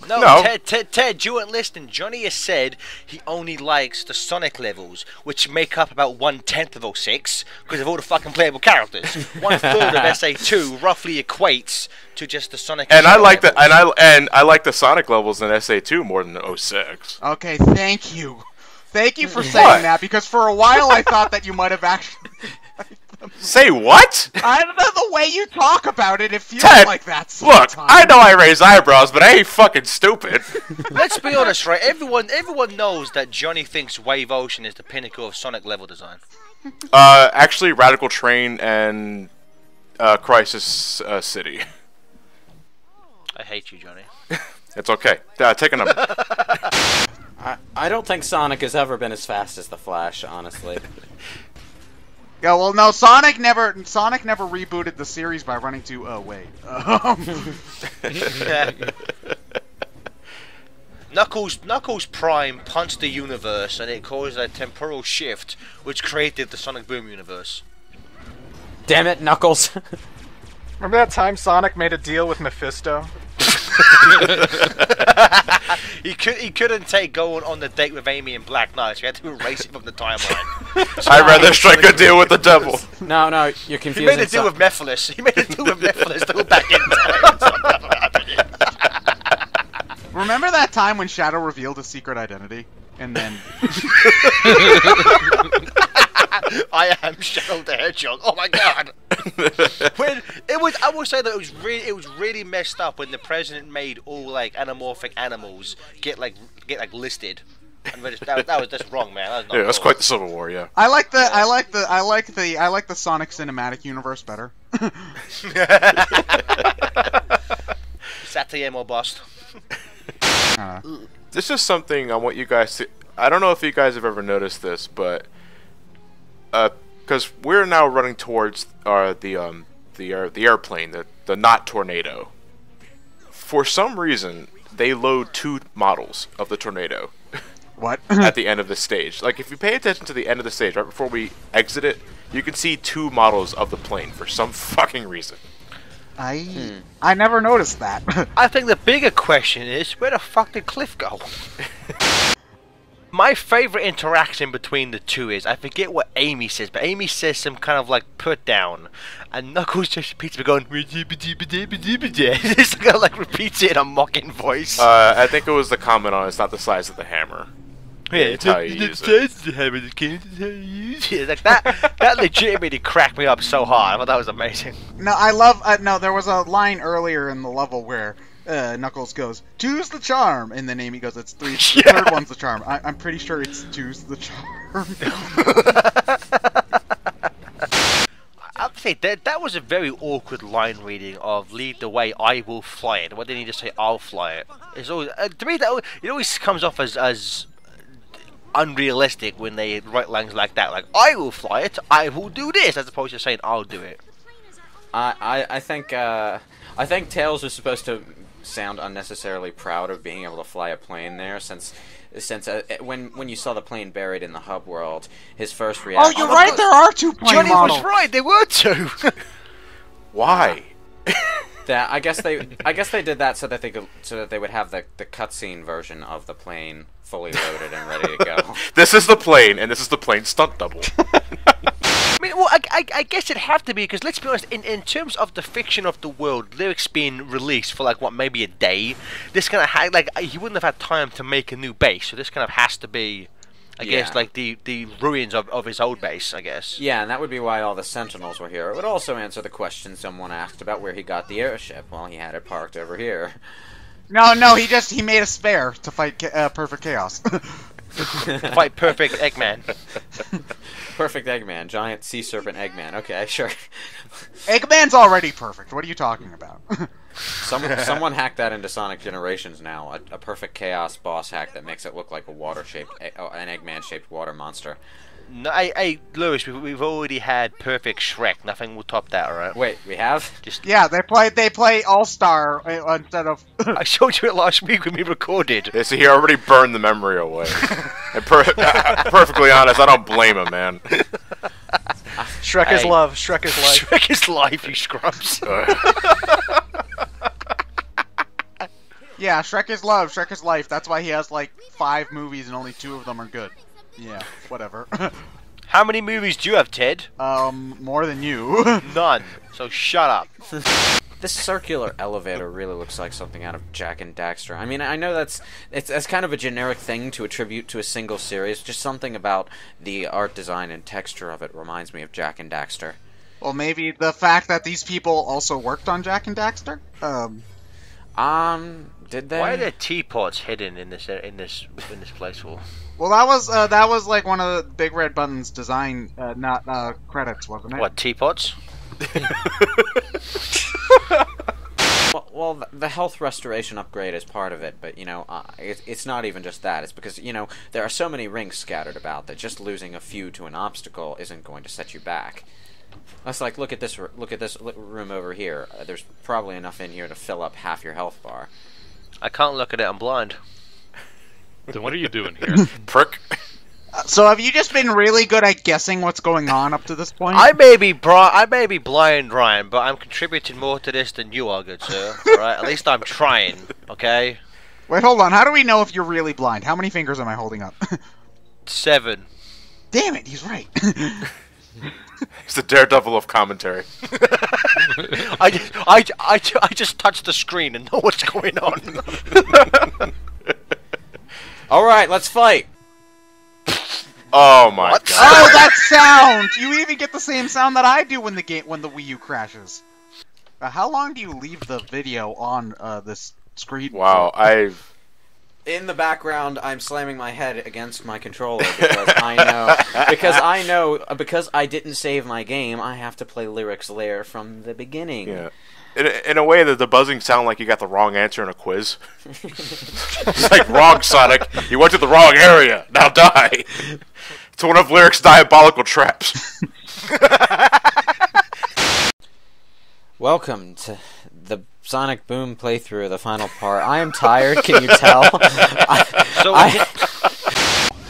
No. Ted, you weren't listening. Johnny has said he only likes the Sonic levels, which make up about 1/10 of 06, because of all the fucking playable characters. 1/3 of SA2 roughly equates to just the Sonic. And I like the I like the Sonic levels in SA2 more than 06. Okay, thank you. Thank you for saying that, because for a while I thought that you might have actually... Say what? I don't know, the way you talk about it, it feels Ted, like that Look, sometimes. I know I raise eyebrows, but I ain't fucking stupid. Let's be honest, right? Everyone knows that Johnny thinks Wave Ocean is the pinnacle of Sonic level design. Actually, Radical Train and Crisis City. I hate you, Johnny. It's okay. Take a number. I don't think Sonic has ever been as fast as the Flash, honestly. Yeah, well, no, Sonic never rebooted the series by running to. Oh wait. Knuckles Prime punched the universe, and it caused a temporal shift, which created the Sonic Boom universe. Damn it, Knuckles! Remember that time Sonic made a deal with Mephisto? He couldn't take going on the date with Amy and Black Knight, so he had to erase it from the timeline. I'd rather strike a deal with the devil. No, you're confusing. He made a deal with Mephiles. He made a deal with Mephiles to go back in time. Remember that time when Shadow revealed his secret identity? And then... I am Shadow the Hedgehog. Oh my god! When it was, I will say that it was really messed up when the president made all like anamorphic animals get listed. And that was just wrong, man. That was Yeah, that's quite the Civil War. Yeah. I like the Sonic cinematic universe better. Satire or bust. This is something I want you guys to. I don't know if you guys have ever noticed this, but because we're now running towards the airplane, the not tornado. For some reason, they load 2 models of the tornado. What? At the end of the stage. Like, if you pay attention to the end of the stage, right before we exit it, you can see 2 models of the plane for some fucking reason. I never noticed that. I think the bigger question is, where the fuck did Cliff go? My favorite interaction between the two is, I forget what Amy says, but Amy says some kind of like put down, and Knuckles just repeats it going, just kind of like repeats it in a mocking voice. I think it was the comment on it's not the size of the hammer. Yeah, it's how you use it. Like that legitimately cracked me up so hard. I thought that was amazing. No, I love. No, there was a line earlier in the level where Knuckles goes, "Choose the charm," and then Amy goes, "It's 3. The third one's the charm." I'm pretty sure it's "choose the charm." I'd say that was a very awkward line reading of "lead the way, I will fly it." Why didn't he just say "I'll fly it"? It's always to me that it always comes off as unrealistic when they write lines like that, like "I will fly it, I will do this," as opposed to saying "I'll do it." I think Tails was supposed to sound unnecessarily proud of being able to fly a plane there, since when you saw the plane buried in the hub world, his first reaction. Oh, you're right. There are 2 plane Johnny models. was right. There were 2. Why? That I guess they did that so that they would have the cutscene version of the plane fully loaded and ready to go. This is the plane, and this is the plane stunt double. I mean, well, I guess it'd have to be, because let's be honest, in terms of the fiction of the world, lyrics being released for like what, maybe a day, this kind of he wouldn't have had time to make a new base, so this kind of has to be, I guess, like the ruins of his old base, I guess. Yeah, and that would be why all the Sentinels were here. It would also answer the question someone asked about where he got the airship. Well, he had it parked over here. No, he made a spare to fight Perfect Chaos. Fight Perfect Eggman. Perfect Eggman, giant sea serpent Eggman. Okay, sure. Eggman's already perfect. What are you talking about? Someone hacked that into Sonic Generations now. A Perfect Chaos boss hack that makes it look like an Eggman-shaped water monster. No, hey, Lewis, we've already had Perfect Shrek. Nothing will top that, alright? Wait, we have? Yeah, they play All-Star instead of... I showed you it last week when we recorded. Yeah, so he already burned the memory away. And perfectly honest, I don't blame him, man. Shrek is love. Shrek is life. Shrek is life, you scrubs. Yeah, Shrek is love. Shrek is life. That's why he has like 5 movies and only 2 of them are good. Yeah, whatever. How many movies do you have, Ted? More than you. None. So shut up. This circular elevator really looks like something out of Jak and Daxter. I mean, I know that's kind of a generic thing to attribute to a single series. Just something about the art design and texture of it reminds me of Jak and Daxter. Well, maybe the fact that these people also worked on Jak and Daxter. Did they? Why are there teapots hidden in this place? Well, that was like one of the Big Red Button's design, not credits, wasn't it? What, teapots? Well, the health restoration upgrade is part of it, but you know, it's not even just that. It's because you know there are so many rings scattered about that just losing a few to an obstacle isn't going to set you back. That's like look at this room over here. There's probably enough in here to fill up half your health bar. I can't look at it. I'm blind. Then what are you doing here? Prick. So have you just been really good at guessing what's going on up to this point? I may be blind, Ryan, but I'm contributing more to this than you are, good sir. Alright, at least I'm trying, okay? Wait, hold on. How do we know if you're really blind? How many fingers am I holding up? 7. Damn it, he's right. He's the Daredevil of commentary. I just touched the screen and know what's going on. All right, let's fight. Oh my god. Oh, that sound! You even get the same sound that I do when the Wii U crashes. How long do you leave the video on this screen? Wow, In the background, I'm slamming my head against my controller because because I didn't save my game, I have to play Lyric's Lair from the beginning. Yeah. In a way, the buzzing sound like you got the wrong answer in a quiz. It's like, wrong, Sonic. You went to the wrong area. Now die. It's one of Lyric's diabolical traps. Welcome to the Sonic Boom playthrough, the final part. I am tired, can you tell?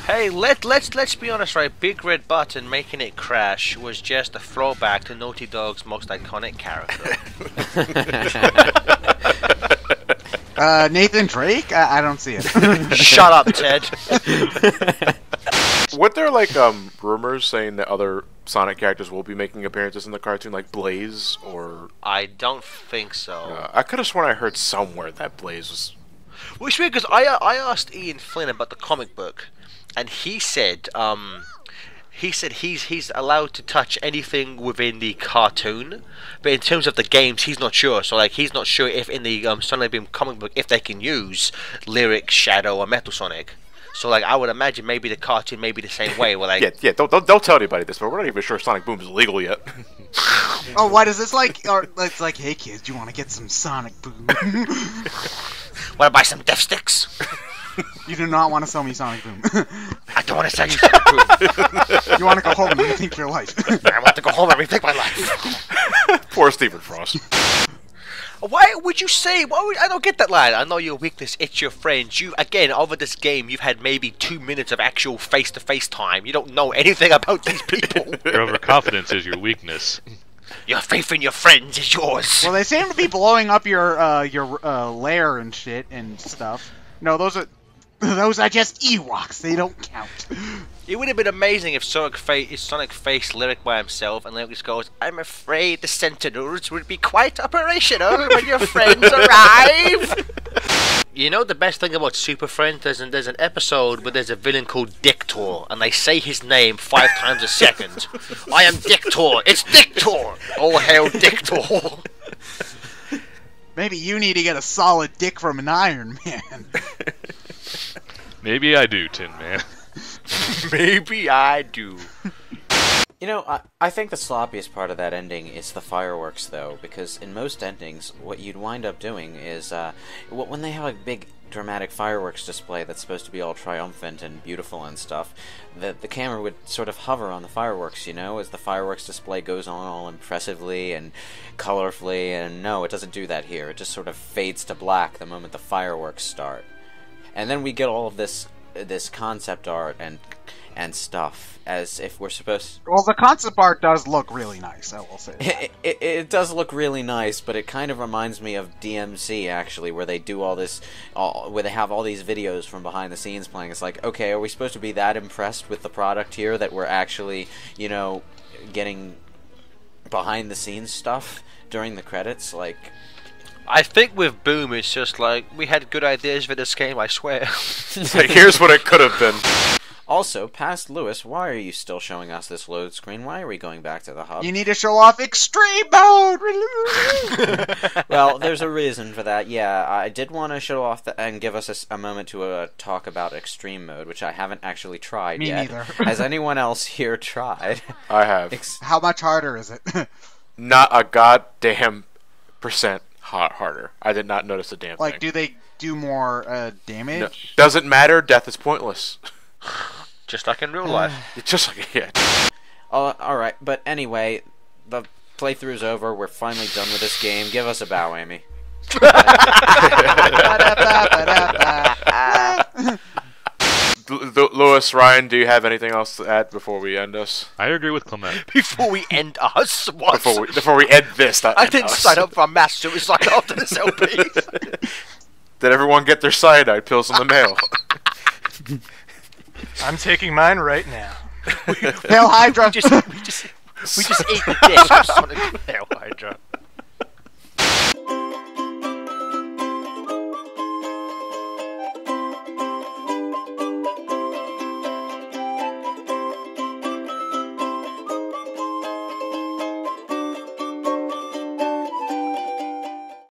Hey, let's be honest, right? Big Red Button making it crash was just a throwback to Naughty Dog's most iconic character. Nathan Drake? I don't see it. Shut up, Ted. Weren't there like rumors saying that other Sonic characters will be making appearances in the cartoon, like Blaze or? I don't think so. I could have sworn I heard somewhere that Blaze was. Which weird, because I asked Ian Flynn about the comic book, and he said he's allowed to touch anything within the cartoon, but in terms of the games, he's not sure. So like, he's not sure if in the Sonic Boom comic book if they can use Lyric, Shadow, or Metal Sonic. So like, I would imagine maybe the cartoon may be the same way. Where like, yeah. Don't tell anybody this, but we're not even sure Sonic Boom is legal yet. Oh, why does this like? Or it's like, hey kids, do you want to get some Sonic Boom? Want to buy some Death Sticks? You do not want to sell me Sonic Boom. I don't want to sell you Sonic Boom. You want to go home and rethink your life. I want to go home and rethink my life. Poor Stephen Frost. Why would you say? I don't get that line. I know your weakness. It's your friends. You again over this game. You've had maybe 2 minutes of actual face-to-face time. You don't know anything about these people. Your overconfidence is your weakness. Your faith in your friends is yours. Well, they seem to be blowing up your lair and shit and stuff. No, those are just Ewoks. They don't count. It would have been amazing if Sonic faced Lyric by himself and Lyric just goes, "I'm afraid the Sentinels would be quite operational when your friends arrive." You know the best thing about Super Friends? There's an episode where there's a villain called Dictor, and they say his name 5 times a second. I am Dictor. It's Dictor. Oh hail Dictor. Maybe you need to get a solid dick from an Iron Man. Maybe I do, Tin Man. Maybe I do. You know, I think the sloppiest part of that ending is the fireworks, though, because in most endings, what you'd wind up doing is, when they have a big dramatic fireworks display that's supposed to be all triumphant and beautiful and stuff, the camera would sort of hover on the fireworks, you know, as the fireworks display goes on all impressively and colorfully, and no, it doesn't do that here. It just sort of fades to black the moment the fireworks start. And then we get all of this concept art and stuff, as if we're supposed. Well, the concept art does look really nice. I will say that. It does look really nice, but it kind of reminds me of DMC actually, where they do all this, where they have all these videos from behind the scenes playing. It's like, okay, are we supposed to be that impressed with the product here that we're actually, you know, getting behind the scenes stuff during the credits? Like, I think with Boom, it's just like, we had good ideas for this game, I swear. Like, here's what it could have been. Also, past Lewis, why are you still showing us this load screen? Why are we going back to the hub? You need to show off extreme mode! Well, there's a reason for that. Yeah, I did want to show off and give us a moment to talk about extreme mode, which I haven't actually tried yet. Me neither. Has anyone else here tried? I have. How much harder is it? Not a goddamn % harder. I did not notice a damn thing. Like, do they do more damage? No, doesn't matter. Death is pointless. Just like in real life. Just like, yeah. Alright, but anyway, the playthrough's over. We're finally done with this game. Give us a bow, Amy. Lewis, Ryan, do you have anything else to add before we end us? I agree with Clement. Before we end us? What? Before we end this, I didn't sign up for mass suicide after this LP. Did everyone get their cyanide pills in the mail? I'm taking mine right now. Hail Hydra! We just ate the dish of Sonic. Hail Hydra.